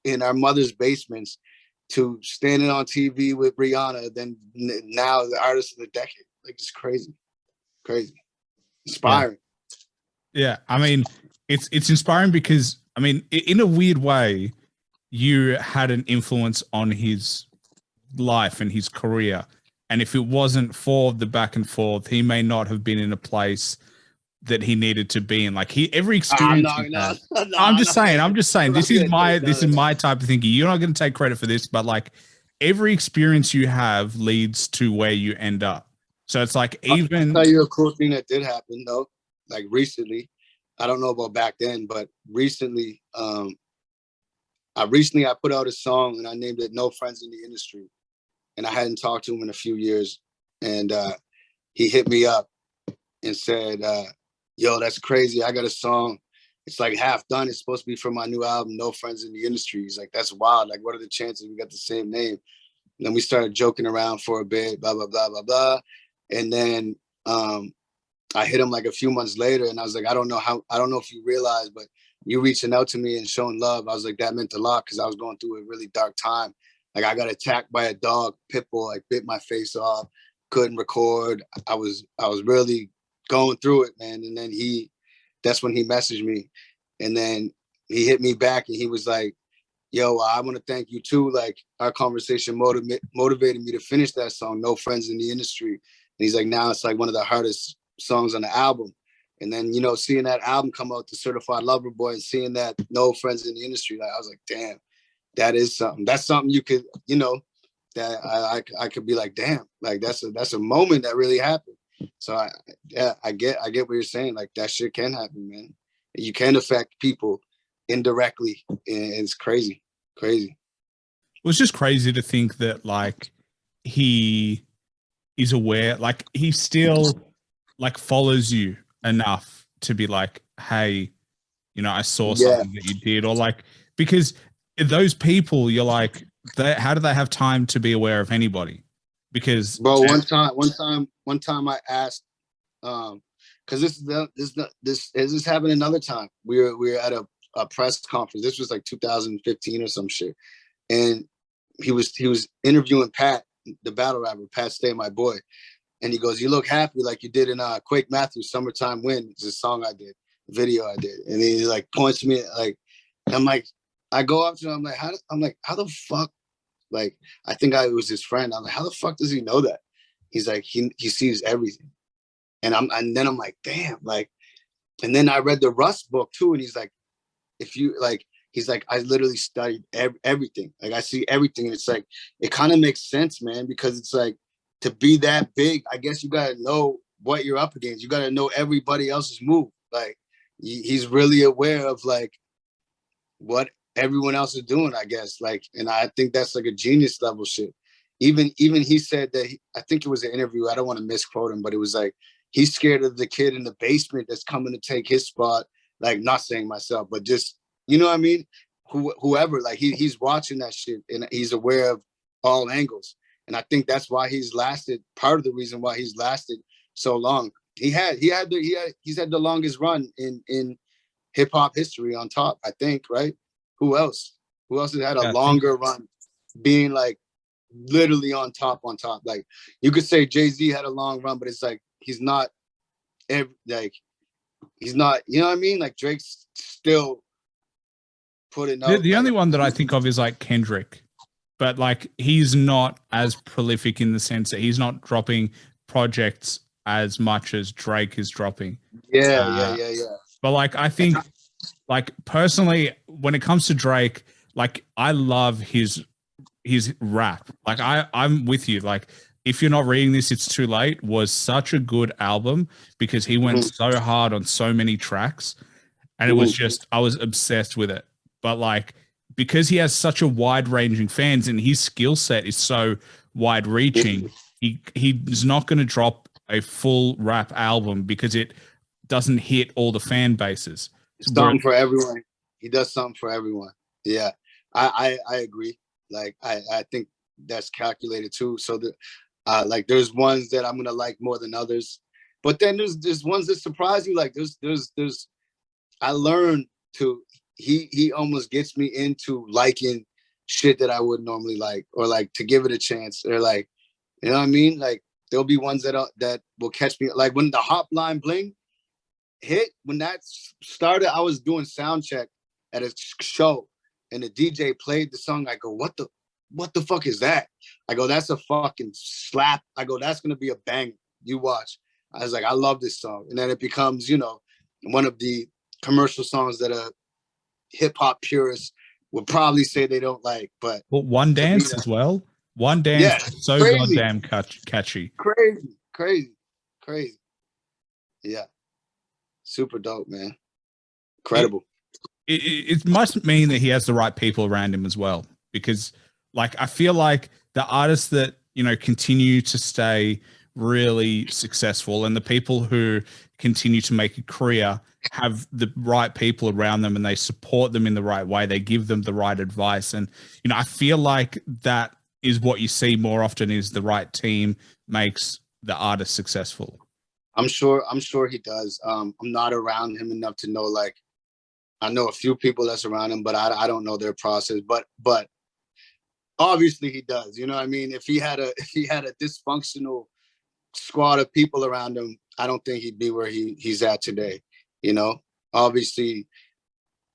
in our mother's basements to standing on TV with Rihanna, then now the artist of the decade. Like it's crazy. Inspiring. Yeah. I mean, it's inspiring because I mean, in a weird way, you had an influence on his life and his career. And if it wasn't for the back and forth, he may not have been in a place that he needed to be in. Like every experience. I'm just saying, this is my type of thinking. You're not going to take credit for this, but like every experience you have leads to where you end up. So it's like even. I'll tell you a cool thing that did happen though. Like recently, I don't know about back then, but recently, I put out a song and I named it "No Friends in the Industry," and I hadn't talked to him in a few years, and he hit me up and said, yo, that's crazy. I got a song. It's like half done. It's supposed to be for my new album, No Friends in the Industry. He's like, that's wild. Like, what are the chances we got the same name? And then we started joking around for a bit, blah, blah, blah, blah, blah. And then I hit him like a few months later and I was like, I don't know if you realize, but you reaching out to me and showing love, I was like, that meant a lot because I was going through a really dark time. Like I got attacked by a dog, pit bull, like bit my face off, couldn't record. I was really going through it, man. And then that's when he messaged me. And then he hit me back and he was like, yo, I want to thank you too. Like our conversation motivated me to finish that song, No Friends in the Industry. And he's like, now it's like one of the hardest songs on the album. And then, you know, seeing that album come out, The Certified Lover Boy, and seeing that No Friends in the Industry, like I was like, damn, that is something. That's something you could, you know, that I could be like, damn, like that's a moment that really happened. So I get what you're saying. Like that shit can happen, man. You can affect people indirectly, and it's crazy. It was just crazy to think that like he is aware, like he still like follows you enough to be like, hey, you know, I saw something that you did, or like, because those people, you're like, how do they have time to be aware of anybody? Because bro, one time I asked, because this happened another time. We were at a press conference. This was like 2015 or some shit, and he was interviewing Pat, the battle rapper, Pat Stay My Boy, and he goes, "You look happy like you did in Quake Matthews, Summertime Wind." It's a song I did, video I did, and he like points to me like, I'm like, I go up to him, I'm like, how the fuck? Like, I think I was his friend. I'm like, how the fuck does he know that? He's like, he sees everything. And then I'm like, damn, like, and then I read the Rust book too. And he's like, he's like, I literally studied everything. Like I see everything. And it's like, it kind of makes sense, man, because it's like, to be that big, I guess you got to know what you're up against. You got to know everybody else's move. Like he's really aware of like what everyone else is doing, I guess. Like, and I think that's like a genius level shit. Even he said that I think it was an interview. I don't want to misquote him, but it was like he's scared of the kid in the basement that's coming to take his spot. Like, not saying myself, but just, you know what I mean? Whoever, like he's watching that shit and he's aware of all angles. And I think that's why he's lasted. Part of the reason why he's lasted so long. He's had the longest run in hip hop history on top, I think, right? Who else? Who else has had a longer run being like literally on top? Like, you could say Jay-Z had a long run, but it's like he's not he's not, you know what I mean? Like, Drake's still putting out. The only one that I think of is like Kendrick, but like he's not as prolific in the sense that he's not dropping projects as much as Drake is dropping. Yeah. But like, I think, like, personally, when it comes to Drake, like, I love his rap. Like, I'm with you. Like, If You're Not Reading This, It's Too Late was such a good album because he went so hard on so many tracks, and it was just, I was obsessed with it. But like, because he has such a wide ranging fans and his skill set is so wide reaching, he's not going to drop a full rap album because it doesn't hit all the fan bases. Something for everyone. He does something for everyone. Yeah, I agree. Like, I think that's calculated too. So like, there's ones that I'm gonna like more than others, but then there's ones that surprise you. Like, there's I learned to, he almost gets me into liking shit that I would normally like, or like to give it a chance, or like, you know what I mean? Like, there'll be ones that will catch me. Like, when the Hotline Bling hit, when that started, I was doing sound check at a show and the DJ played the song. I go, what the fuck is that? I go, that's a fucking slap. I go, that's gonna be a bang. You watch. I was like, I love this song. And then it becomes, you know, one of the commercial songs that a hip hop purists would probably say they don't like. But One Dance as well. One Dance, yeah, so crazy. Goddamn catchy. Crazy. Yeah. Super dope, man. Incredible. It must mean that he has the right people around him as well, because like, I feel like the artists that, you know, continue to stay really successful and the people who continue to make a career have the right people around them and they support them in the right way. They give them the right advice. And, you know, I feel like that is what you see more often, is the right team makes the artist successful. I'm sure he does. I'm not around him enough to know, like, I know a few people that's around him, but I don't know their process, but obviously he does. You know what I mean? If he had a dysfunctional squad of people around him, I don't think he'd be where he's at today. You know, obviously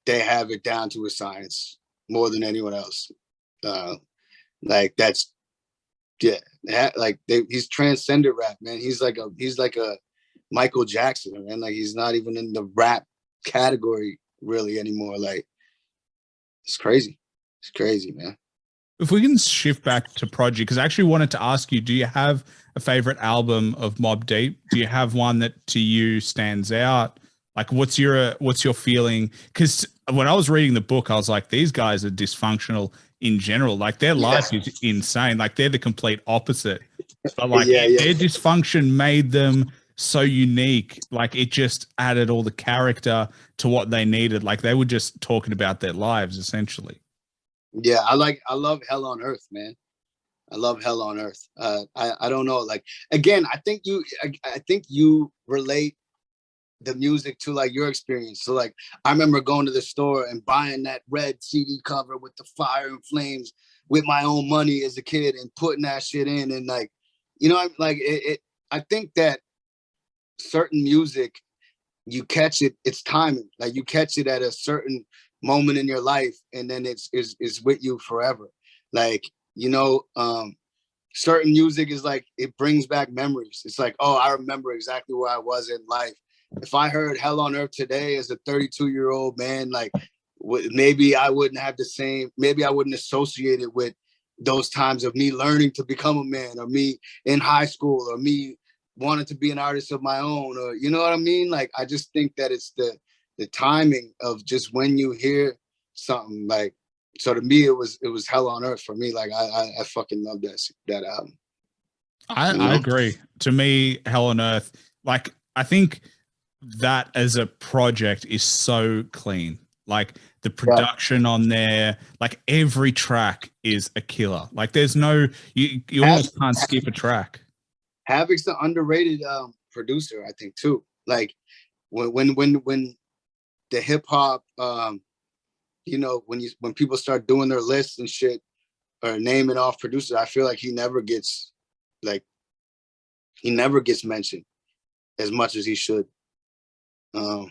they have it down to a science more than anyone else. Like, that's, yeah, like he's transcended rap, man. He's like a Michael Jackson, man. Like, he's not even in the rap category really anymore. Like, it's crazy. It's crazy, man. If we can shift back to Prodigy, because I actually wanted to ask you, do you have a favorite album of Mobb Deep? Do you have one that to you stands out? Like, what's your feeling? Because when I was reading the book, I was like, these guys are dysfunctional in general. Like, their life is insane. Like, they're the complete opposite. But like, their dysfunction made them so unique. Like, it just added all the character to what they needed. Like, they were just talking about their lives essentially. Yeah, I love Hell on Earth, man. I love Hell on Earth. I don't know. Like, again, I think you relate the music to like your experience. So like, I remember going to the store and buying that red CD cover with the fire and flames with my own money as a kid and putting that shit in. And like, you know, like I think that certain music, you catch it's timing. Like, you catch it at a certain moment in your life, and then it's with you forever. Like, you know, certain music is like, it brings back memories. It's like, oh, I remember exactly where I was in life. If I heard Hell on Earth today as a 32-year-old man, like, maybe I wouldn't have the same, maybe I wouldn't associate it with those times of me learning to become a man, or me in high school, or me wanting to be an artist of my own, or, you know what I mean? Like, I just think that it's the timing of just when you hear something. Like, so to me, it was Hell on Earth for me. Like, I fucking love that album. I agree. To me, Hell on Earth Like, I think that as a project is so clean. Like the Yeah. production on there, like every track is a killer. Like there's no you Hav- almost can't skip a track. Havoc's an underrated producer, I think too. Like when the hip hop, you know, when people start doing their lists and shit or naming off producers, I feel like like he never gets mentioned as much as he should. Well,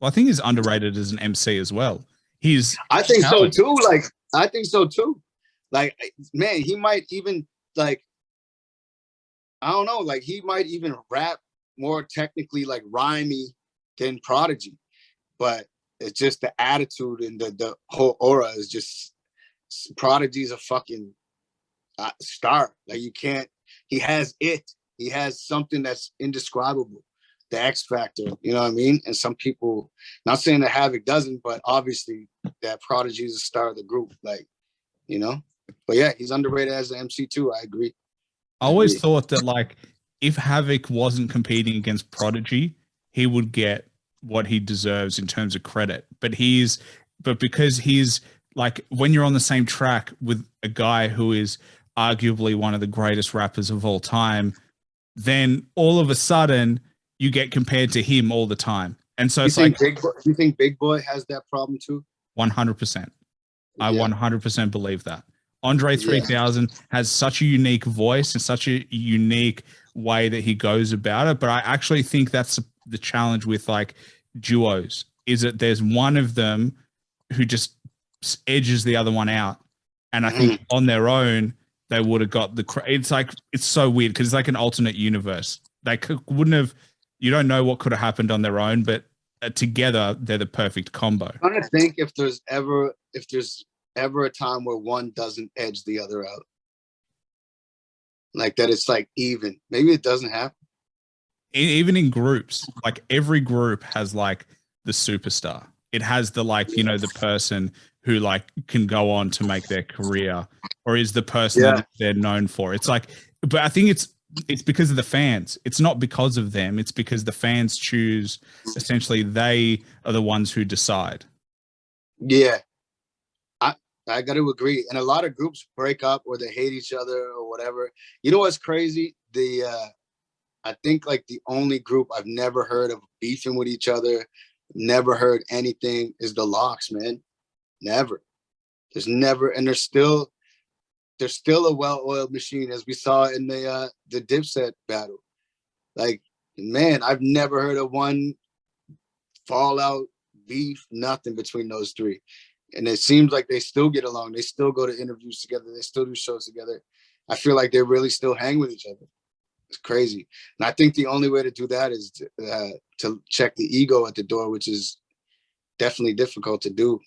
I think he's underrated as an MC as well. He's I think so talented. too. Like I think so too. Like man, he might even like I don't know. Like he might even rap more technically like rhymey than Prodigy, but it's just the attitude and the whole aura is just Prodigy's a fucking star. Like you can't. He has it. He has something that's indescribable. The X factor, you know what I mean? And some people, not saying that Havoc doesn't, but obviously that Prodigy is a star of the group. Like, you know. But yeah, he's underrated as an MC too. I agree. I always thought that like if Havoc wasn't competing against Prodigy, he would get what he deserves in terms of credit. But because he's like when you're on the same track with a guy who is arguably one of the greatest rappers of all time, then all of a sudden you get compared to him all the time. And so it's like You think Big Boy has that problem too? 100%. I Yeah. 100% believe that. Andre Yeah. 3000 has such a unique voice and such a unique way that he goes about it. But I actually think that's the challenge with like duos is that there's one of them who just edges the other one out. And I think on their own, they would have got it's like, it's so weird because it's like an alternate universe. They wouldn't have, you don't know what could have happened on their own, but together they're the perfect combo. I'm trying to think if there's ever a time where one doesn't edge the other out. Like that it's like even. Maybe it doesn't happen. Even in groups, like every group has like the superstar. It has the like, you know, the person who like can go on to make their career or is the person that they're known for. It's like, but I think it's because of the fans. It's not because of them. It's because the fans choose. Essentially, they are the ones who decide. Yeah. I got to agree. And a lot of groups break up or they hate each other or whatever. You know what's crazy? I think like the only group I've never heard of beefing with each other, never heard anything is the Locks, man. Never. There's never, and they're still a well-oiled machine, as we saw in the Dipset battle. Like, man, I've never heard of one fallout, beef, nothing between those three. And it seems like they still get along. They still go to interviews together. They still do shows together. I feel like they really still hang with each other. It's crazy. And I think the only way to do that is to check the ego at the door, which is definitely difficult to do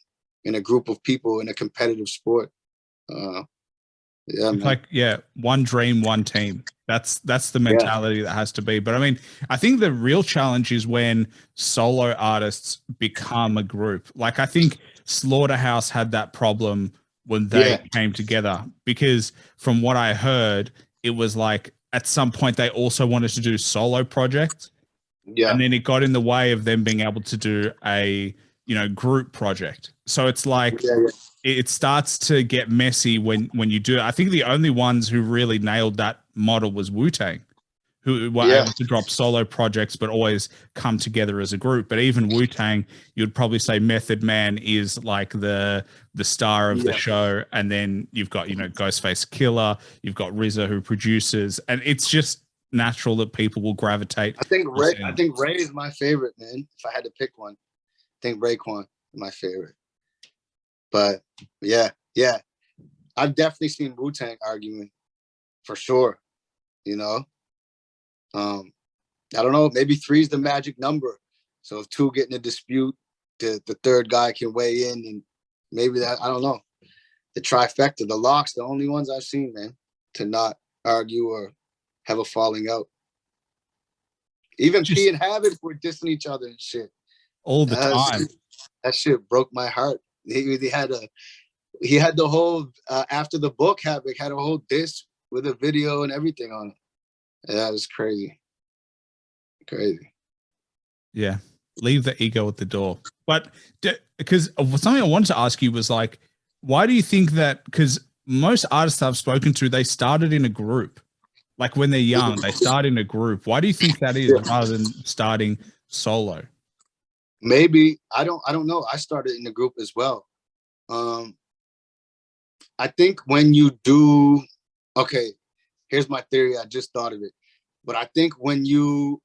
in a group of people in a competitive sport. Yeah, it's like, yeah, one dream, one team. That's the mentality that has to be. But I mean, I think the real challenge is when solo artists become a group. Like I think Slaughterhouse had that problem when they came together because from what I heard, it was like at some point they also wanted to do solo projects. Yeah. And then it got in the way of them being able to do a, you know, group project. So it's like it starts to get messy when you do it. I think the only ones who really nailed that model was Wu-Tang, who were able to drop solo projects but always come together as a group. But even Wu-Tang, you'd probably say Method Man is like the star of the show, and then you've got, you know, Ghostface Killer, you've got RZA who produces, and it's just natural that people will gravitate. I think Ray is my favorite, man. If I had to pick one, I think Raekwon is my favorite. But yeah, I've definitely seen Wu-Tang arguing for sure. You know, I don't know. Maybe 3 is the magic number. So if 2 get in a dispute, the third guy can weigh in, and maybe that, I don't know. The trifecta, the Locks, the only ones I've seen, man, to not argue or have a falling out. Even P and Havoc were dissing each other and shit all the time. That shit broke my heart. He had the whole after the book, Havoc had a whole diss with a video and everything on it. Yeah, it was crazy. Crazy. Yeah. Leave the ego at the door. But because something I wanted to ask you was like, why do you think that? Because most artists I've spoken to, they started in a group. Like when they're young, they start in a group. Why do you think that is, rather than starting solo? Maybe I don't know. I started in a group as well. I think when you do, okay, here's my theory. I just thought of it, but I think when you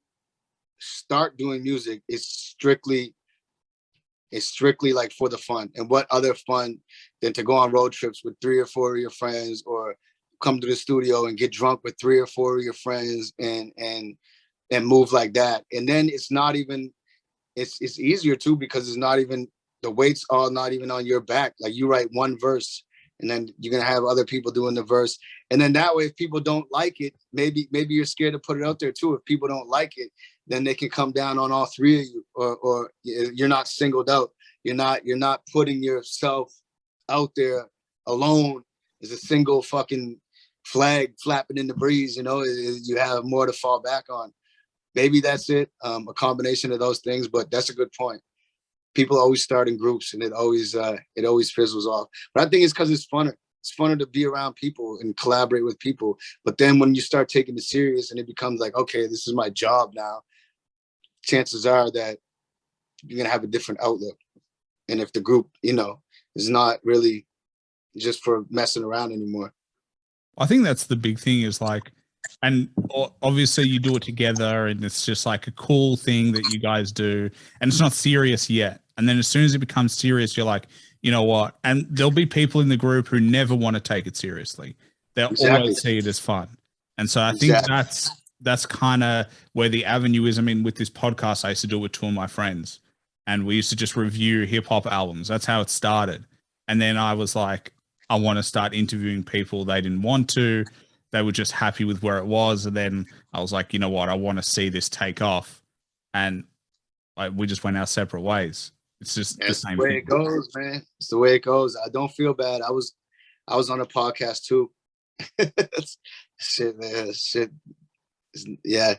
start doing music, it's strictly like for the fun. And what other fun than to go on road trips with 3 or 4 of your friends, or come to the studio and get drunk with 3 or 4 of your friends and move like that. And then it's not even, it's easier too, because it's not even, the weight's all not even on your back. Like you write one verse and then you're gonna have other people doing the verse. And then that way, if people don't like it, maybe you're scared to put it out there too. If people don't like it, then they can come down on all 3 of you, or you're not singled out. You're not putting yourself out there alone as a single fucking flag flapping in the breeze. You know, you have more to fall back on. Maybe that's it, a combination of those things. But that's a good point. People always start in groups, and it always fizzles off. But I think it's because it's funner. It's funner to be around people and collaborate with people. But then when you start taking it serious and it becomes like, okay, this is my job now, chances are that you're gonna have a different outlook. And if the group, is not really just for messing around anymore. I think that's the big thing, is like, and obviously you do it together and it's just like a cool thing that you guys do, and it's not serious yet. And then as soon as it becomes serious, you're like, you know what? And there'll be people in the group who never want to take it seriously. They'll always see it as fun. And so I think that's kind of where the avenue is. I mean, with this podcast, I used to do it with 2 of my friends, and we used to just review hip hop albums. That's how it started. And then I was like, I want to start interviewing people. They didn't want to. They were just happy with where it was. And then I was like, you know what? I want to see this take off. And we just went our separate ways. It's just the same way thing. It goes, man. It's the way it goes. I don't feel bad. I was on a podcast too. Shit, man. Shit. Yeah.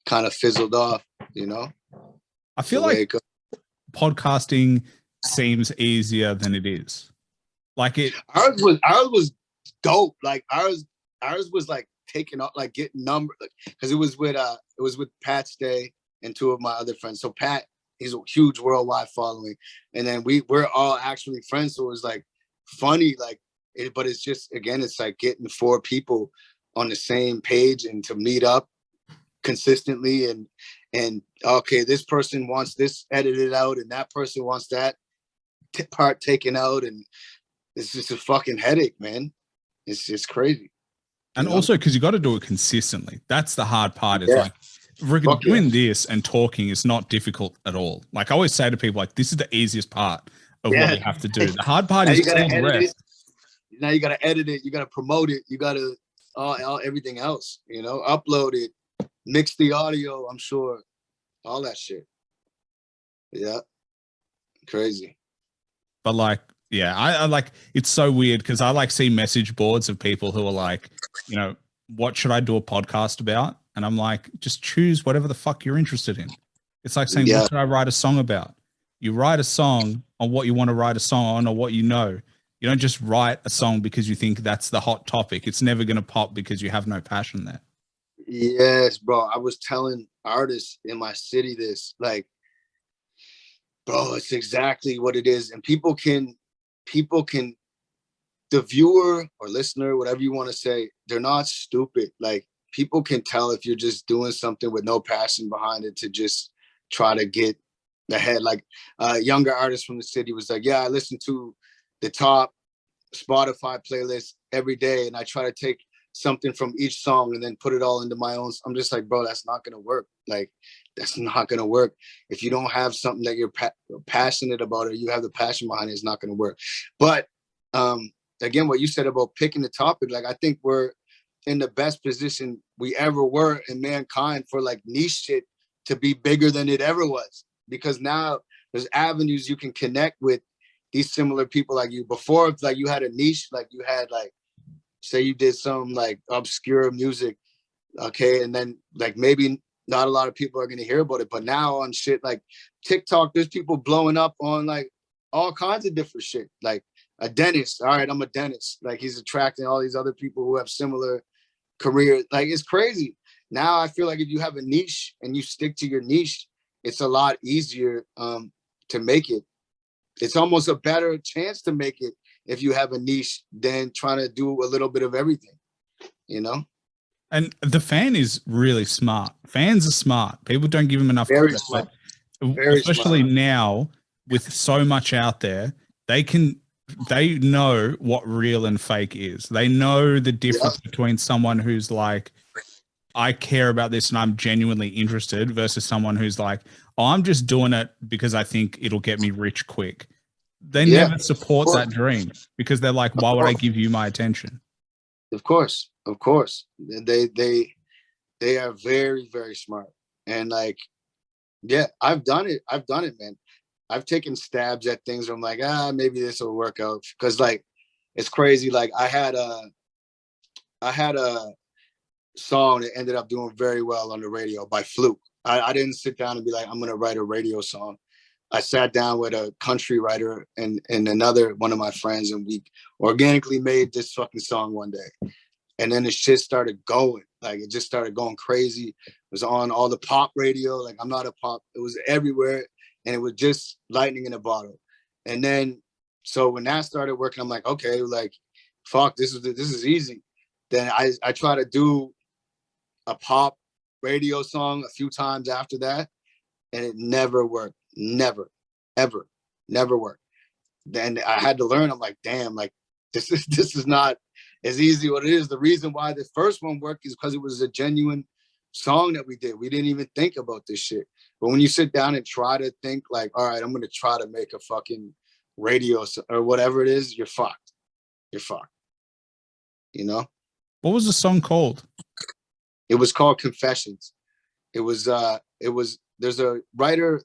Kind of fizzled off, I feel like podcasting seems easier than it is. Like ours was dope. Like ours was like taking off, like getting numbers, because it was with Pat Stay and 2 of my other friends. So Pat, he's a huge worldwide following, and then we're all actually friends. So it was like funny, like but it's just, again, it's like getting 4 people on the same page and to meet up consistently, and okay, this person wants this edited out and that person wants that part taken out, and it's just a fucking headache, man. It's just crazy. And also, because you got to do it consistently. That's the hard part. It's like doing this and talking is not difficult at all. Like I always say to people, like, this is the easiest part of what you have to do. The hard part is all the rest. Now you got to edit it. You got to promote it. You got to everything else, upload it, mix the audio, I'm sure, all that shit. Yeah. Crazy. But like, yeah, I like, it's so weird because I like see message boards of people who are like, what should I do a podcast about? And I'm like, just choose whatever the fuck you're interested in. It's like saying, what should I write a song about? You write a song on what you want to write a song on, or what you know. You don't just write a song because you think that's the hot topic. It's never going to pop because you have no passion there. Yes, bro. I was telling artists in my city this, like, bro, it's exactly what it is. And people can, the viewer or listener, whatever you want to say, they're not stupid. Like, people can tell if you're just doing something with no passion behind it to just try to get ahead. Like, a younger artist from the city was like, yeah, I listen to the top Spotify playlist every day, and I try to take something from each song and then put it all into my own. I'm just like, bro, that's not going to work. Like, that's not going to work. If you don't have something that you're passionate about, or you have the passion behind it, it's not going to work. But again, what you said about picking the topic, like, I think we're in the best position we ever were in mankind for like niche shit to be bigger than it ever was, because now there's avenues you can connect with these similar people like you. Before, like, you had a niche, like you had, like, say you did some like obscure music, okay, and then like maybe not a lot of people are going to hear about it. But now on shit like TikTok, there's people blowing up on like all kinds of different shit. Like a dentist. All right, I'm a dentist. Like he's attracting all these other people who have similar careers. Like it's crazy. Now I feel like if you have a niche and you stick to your niche, it's a lot easier to make it. It's almost a better chance to make it if you have a niche than trying to do a little bit of everything, you know? And the fan is really smart. Fans are smart. People don't give them enough Very credit, smart. but Very especially smart. now with so much out there, they know what real and fake is. They know the difference between someone who's like, I care about this and I'm genuinely interested versus someone who's like, oh, I'm just doing it because I think it'll get me rich quick. They never support that dream because they're like, why would I give you my attention? Of course. They are very, very smart. And like, yeah, I've done it, man. I've taken stabs at things where I'm like, maybe this will work out. Cause like, it's crazy. Like I had a song that ended up doing very well on the radio by fluke. I didn't sit down and be like, I'm going to write a radio song. I sat down with a country writer and another one of my friends, and we organically made this fucking song one day. And then the shit started going. Like it just started going crazy. It was on all the pop radio. Like I'm not a pop. It was everywhere. And it was just lightning in a bottle. And then, so when that started working, I'm like, okay, like, fuck, this is easy. Then I try to do a pop radio song a few times after that, and it never worked. Never, ever, never worked. Then I had to learn. I'm like, damn, like this is not as easy what it is. The reason why the first one worked is because it was a genuine song that we did. We didn't even think about this shit. But when you sit down and try to think like, all right, I'm going to try to make a fucking radio or whatever it is, you're fucked. You're fucked. You know? What was the song called? It was called Confessions. It was there's a writer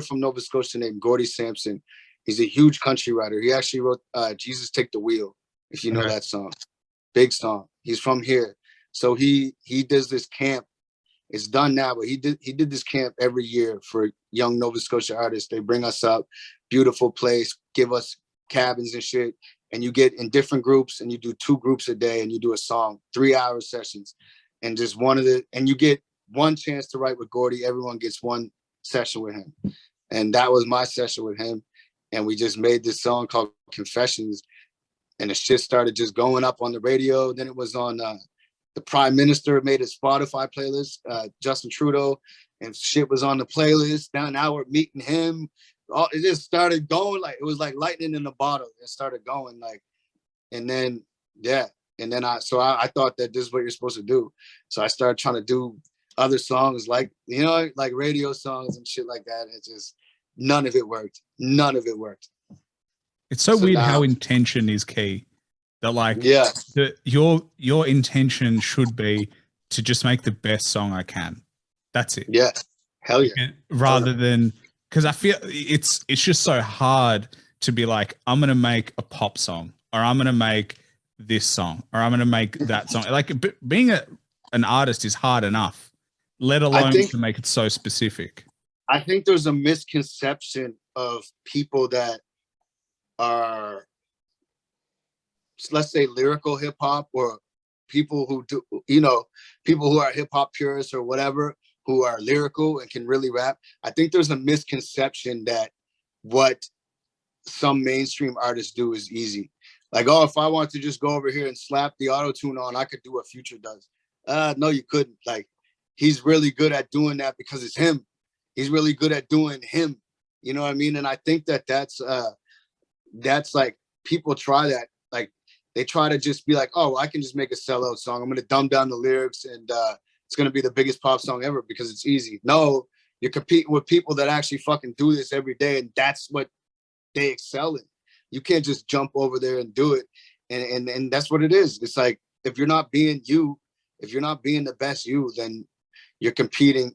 from Nova Scotia named Gordy Sampson. He's a huge country writer. He actually wrote Jesus Take the Wheel, if you know that song. Big song. He's from here. So he does this camp. It's done now, but he did this camp every year for young Nova Scotia artists. They bring us up, beautiful place, give us cabins and shit. And you get in different groups and you do 2 groups a day and you do a song, 3-hour sessions. And just and you get one chance to write with Gordy. Everyone gets one session with him. And that was my session with him. And we just made this song called Confessions. And the shit started just going up on the radio. Then it was on the Prime Minister made a Spotify playlist, Justin Trudeau, and shit was on the playlist. Now we're meeting him. It just started going like, it was like lightning in a bottle. It started going like, and then, yeah. And then I thought that this is what you're supposed to do. So I started trying to do other songs like, you know, like radio songs and shit like that. It just, none of it worked. None of it worked. It's so weird how intention is key. That like, your intention should be to just make the best song I can. That's it. Yeah. Hell yeah. Rather than, because I feel it's just so hard to be like, I'm going to make a pop song, or I'm going to make this song, or I'm going to make that song. Like being an artist is hard enough, let alone to make it so specific. I think there's a misconception of people that are, let's say, lyrical hip hop, or people who do, you know, people who are hip hop purists or whatever, who are lyrical and can really rap. I think there's a misconception that what some mainstream artists do is easy. Like, oh, if I want to just go over here and slap the auto-tune on, I could do what Future does. No, you couldn't. Like, he's really good at doing that because it's him. He's really good at doing him. You know what I mean? And I think that's like, people try that. Like, they try to just be like, oh, I can just make a sellout song. I'm going to dumb down the lyrics and it's going to be the biggest pop song ever because it's easy. No, you're competing with people that actually fucking do this every day, and that's what they excel in. You can't just jump over there and do it. And that's what it is. It's like, if you're not being you, if you're not being the best you, then you're competing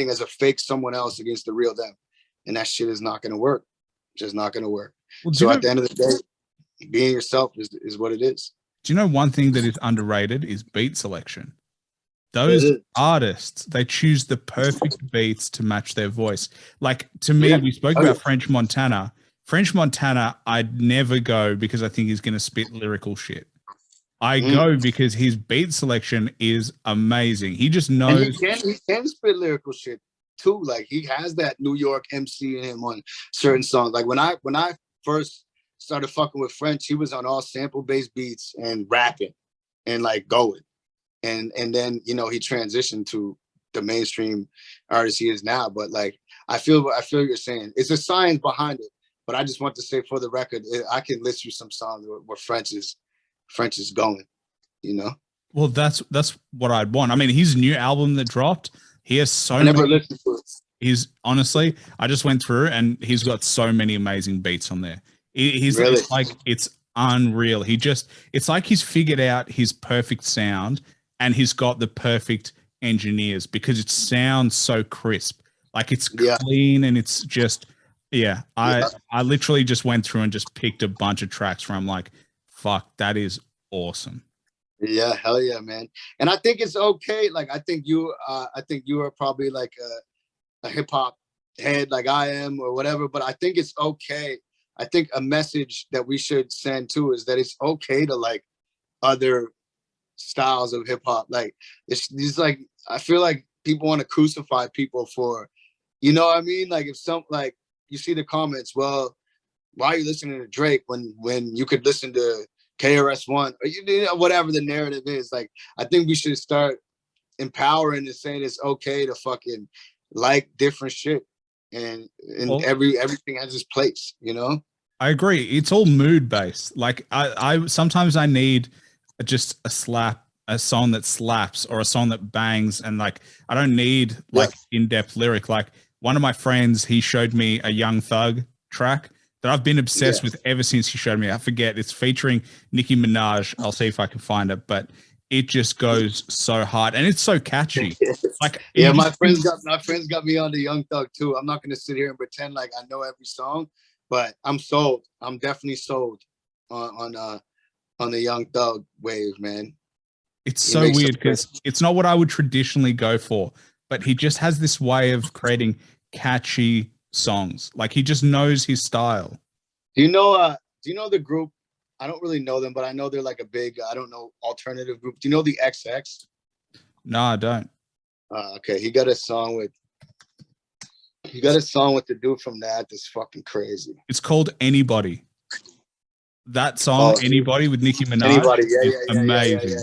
as a fake someone else against the real them. And that shit is not going to work. Just not going to work. Well, so at the end of the day, being yourself is what it is. Do you know one thing that is underrated is beat selection? those artists, they choose the perfect beats to match their voice. Like, to me, we spoke about French Montana. French Montana, I'd never go because I think he's going to spit lyrical shit. I go because his beat selection is amazing. He just knows. And he can spit lyrical shit too. Like, he has that New York MC in him on certain songs. Like, when I first started fucking with French, he was on all sample-based beats and rapping and like going. And then, you know, he transitioned to the mainstream artist he is now. But like, I feel what you're saying. It's a science behind it. But I just want to say, for the record, I can list you some songs where French is going, you know. Well, that's what I'd want. I mean, his new album that dropped, he has so many. I never listened to it. He's honestly, I just went through and he's got so many amazing beats on there. He's really? It's like, it's unreal. It's like he's figured out his perfect sound and he's got the perfect engineers because it sounds so crisp. Like, it's clean and it's just, I literally just went through and just picked a bunch of tracks where I'm like, fuck, that is awesome. Yeah, hell yeah, man. And I think it's okay. Like, I think you are probably like a hip hop head like I am or whatever, but I think it's okay. I think a message that we should send too is that it's okay to like other styles of hip hop. Like, it's like, I feel like people want to crucify people for, you know what I mean? Like, if like you see the comments, well, why are you listening to Drake when you could listen to KRS-One or you know, whatever the narrative is? Like, I think we should start empowering and saying it's okay to fucking like different shit, and everything has its place, you know. I agree. It's all mood based. Like, I sometimes I need just a song that slaps or a song that bangs, and like, I don't need like in-depth lyric. Like, one of my friends, he showed me a Young Thug track that I've been obsessed with ever since he showed me. I forget, it's featuring Nicki Minaj. I'll see if I can find it, but it just goes so hard and it's so catchy. Like, my friends got me on the Young Thug too. I'm not gonna sit here and pretend like I know every song, but I'm sold. I'm definitely sold on the Young Thug wave, man. It's so weird because it's not what I would traditionally go for, but he just has this way of creating catchy songs. Like, he just knows his style. Do you know the group? I don't really know them, but I know they're like a big, I don't know, alternative group. Do you know the XX? No, I don't. Okay, he got a song with the dude from that's fucking crazy. It's called Anybody. That song, Anybody, with Nicki Minaj. Anybody, amazing.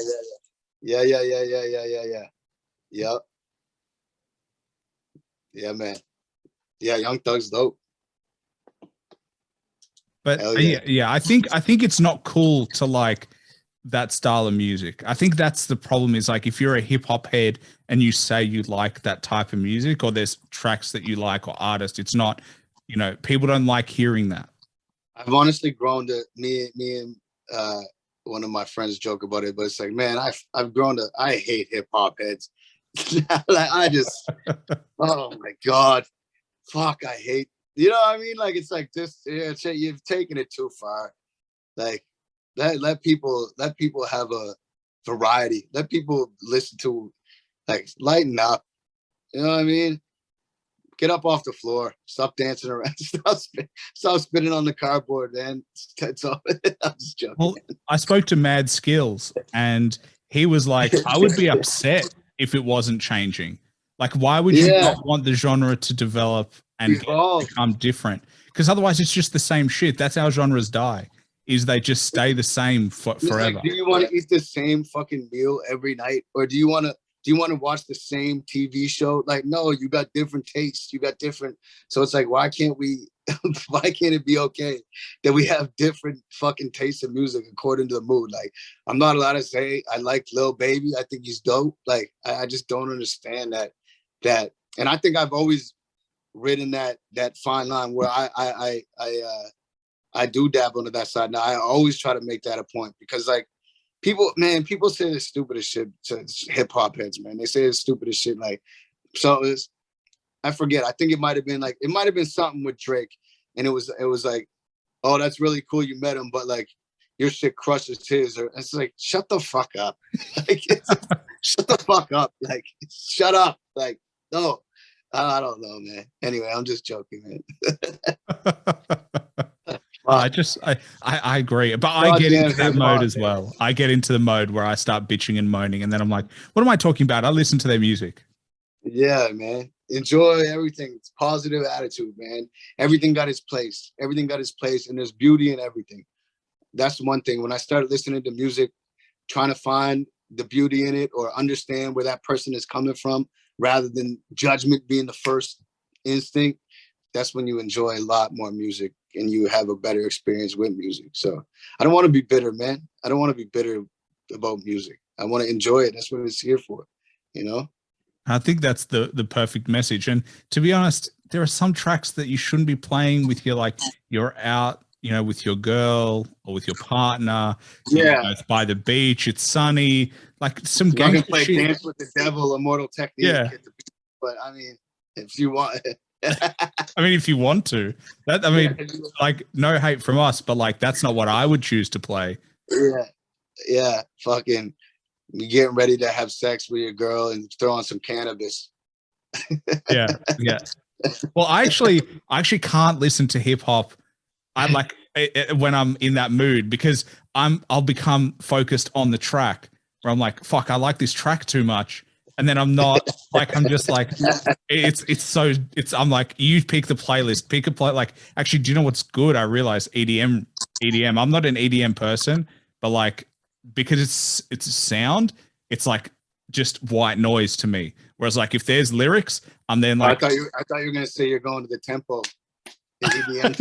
Yeah. Yep. Yeah, man. Yeah, Young Thug's dope. But I think it's not cool to like that style of music. I think that's the problem, is like, if you're a hip hop head and you say you like that type of music, or there's tracks that you like or artists, it's not, you know, people don't like hearing that. I've honestly grown to me and one of my friends joke about it, but it's like, man, I've grown to, I hate hip hop heads. Like, I just, oh my God, fuck, I hate, you know what I mean? Like, it's like this, you've taken it too far. Like, let people have a variety. Let people listen to, like, lighten up. You know what I mean? Get up off the floor. Stop dancing around. Stop spitting on the cardboard, man. That's all. I'm just joking. Well, I spoke to Mad Skills, and he was like, I would be upset if it wasn't changing. Like, why would you not want the genre to develop and become different? Because otherwise it's just the same shit. That's how genres die, is they just stay the same forever. Like, do you want to eat the same fucking meal every night? Or do you want to watch the same TV show? Like, no, you got different tastes. You got different. So it's like, why can't it be okay that we have different fucking tastes of music according to the mood? Like, I'm not allowed to say I like Lil Baby. I think he's dope. Like, I just don't understand that. And I think I've always ridden that fine line where I do dabble into that side. Now, I always try to make that a point, because like, people say the stupidest shit to hip hop heads, man. They say the stupidest shit. Like, so I forget. I think it might have been something with Drake, and it was like, oh, that's really cool, you met him, but like, your shit crushes his. Or it's like, shut the fuck up. Like, shut the fuck up. Like, shut up. Like, no, I don't know, man. Anyway, I'm just joking, man. I agree, but I get into that mode as well. I get into the mode where I start bitching and moaning, and then I'm like, what am I talking about? I listen to their music. Yeah, man. Enjoy everything. It's positive attitude, man. Everything got its place. Everything got its place, and there's beauty in everything. That's one thing. When I started listening to music, trying to find the beauty in it or understand where that person is coming from, rather than judgment being the first instinct, that's when you enjoy a lot more music and you have a better experience with music. So I don't want to be bitter, man. I don't want to be bitter about music. I want to enjoy it. That's what it's here for, you know? I think that's the perfect message. And to be honest, there are some tracks that you shouldn't be playing with your, like, you're out, you know, with your girl or with your partner. Yeah. You know, it's by the beach, it's sunny, like some gangster play shit. Dance with the Devil, Immortal Technique. Yeah. But I mean, if you want. I mean, if you want to, that, I mean, like, no hate from us, but like, that's not what I would choose to play. Yeah. Yeah. Fucking, you getting ready to have sex with your girl and throw on some cannabis. Yeah. Yeah. Well, I actually can't listen to hip hop. I like when I'm in that mood, because I'll become focused on the track where I'm like, fuck, I like this track too much. And then I'm not, like, I'm just like, I'm like, you pick the playlist, pick a play. Like, actually, do you know what's good? I realize EDM. I'm not an EDM person, but like, because it's a sound, it's like just white noise to me. Whereas like, if there's lyrics, I'm then like, I thought you were going to say you're going to the tempo. Yeah.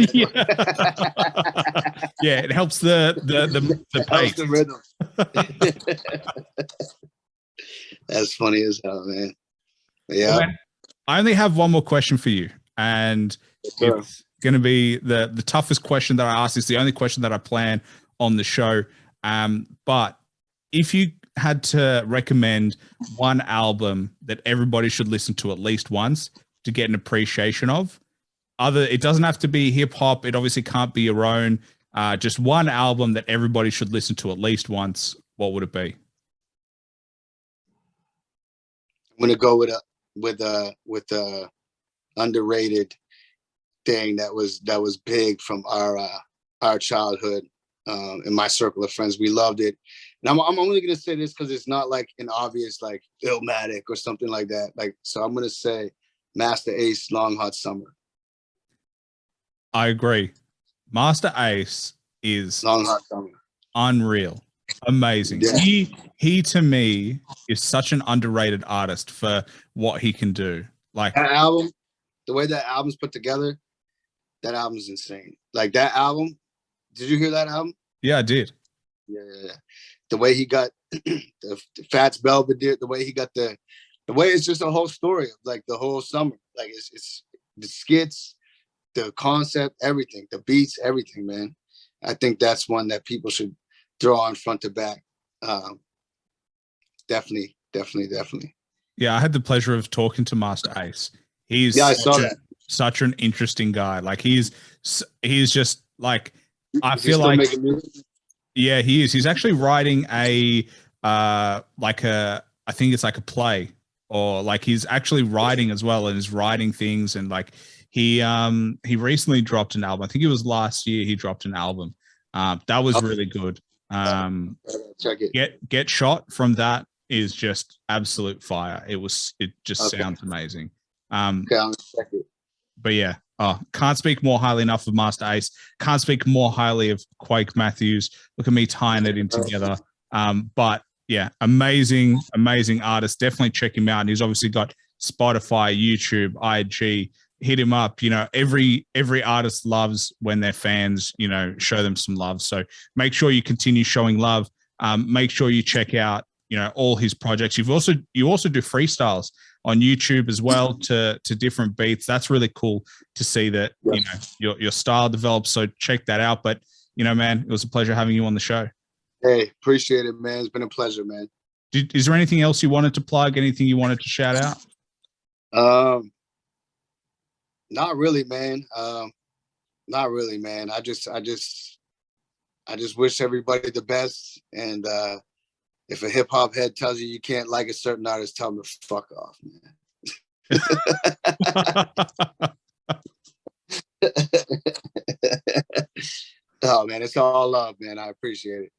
Yeah, it helps the pace. The rhythm. That's funny as hell, man. Yeah. Well, man, I only have one more question for you, and it's going to be the toughest question that I ask. It's the only question that I plan on the show. But if you had to recommend one album that everybody should listen to at least once to get an appreciation of, it doesn't have to be hip hop. It obviously can't be your own. Just one album that everybody should listen to at least once. What would it be? I'm gonna go with a underrated thing that was big from our childhood, in my circle of friends. We loved it, and I'm only gonna say this because it's not like an obvious like Illmatic or something like that. Like, so I'm gonna say Master Ace, Long Hot Summer. I agree. Master Ace is Long Hot Summer. Unreal. Amazing. Yeah. He to me is such an underrated artist for what he can do. Like, that album, the way that album's put together, that album's insane. Like, that album, did you hear that album? Yeah, I did. Yeah. The way he got the Fats Belvedere, the way he got the way it's just a whole story of like the whole summer. Like, it's the skits, the concept, everything, the beats, everything, man. I think that's one that people should throw on front to back. Definitely. Yeah, I had the pleasure of talking to Master Ace. He's such an interesting guy. Like, he's just like, I feel like, yeah, he is. He's actually writing I think it's like a play, or like he's actually writing as well, and is writing things. And like, he recently dropped an album. I think it was last year he dropped an album. That was really good. Check it. Get Shot from that is just absolute fire. It just sounds amazing. Okay, I'll check it. But yeah, can't speak more highly enough of Master Ace. Can't speak more highly of Quake Matthews. Look at me tying it in together. But yeah, amazing artist. Definitely check him out. And he's obviously got Spotify, YouTube, IG. Hit him up. You know, every artist loves when their fans, you know, show them some love. So make sure you continue showing love. Make sure you check out, you know, all his projects. You also do freestyles on YouTube as well to different beats. That's really cool to see that, you know, your style develops. So check that out. But, you know, man, it was a pleasure having you on the show. Hey, appreciate it, man. It's been a pleasure, man. Is there anything else you wanted to plug? Anything you wanted to shout out? Not really, man. Not really, man. I just wish everybody the best, and If a hip hop head tells you you can't like a certain artist, tell them to fuck off, man. Oh man, it's all love, man. I appreciate it.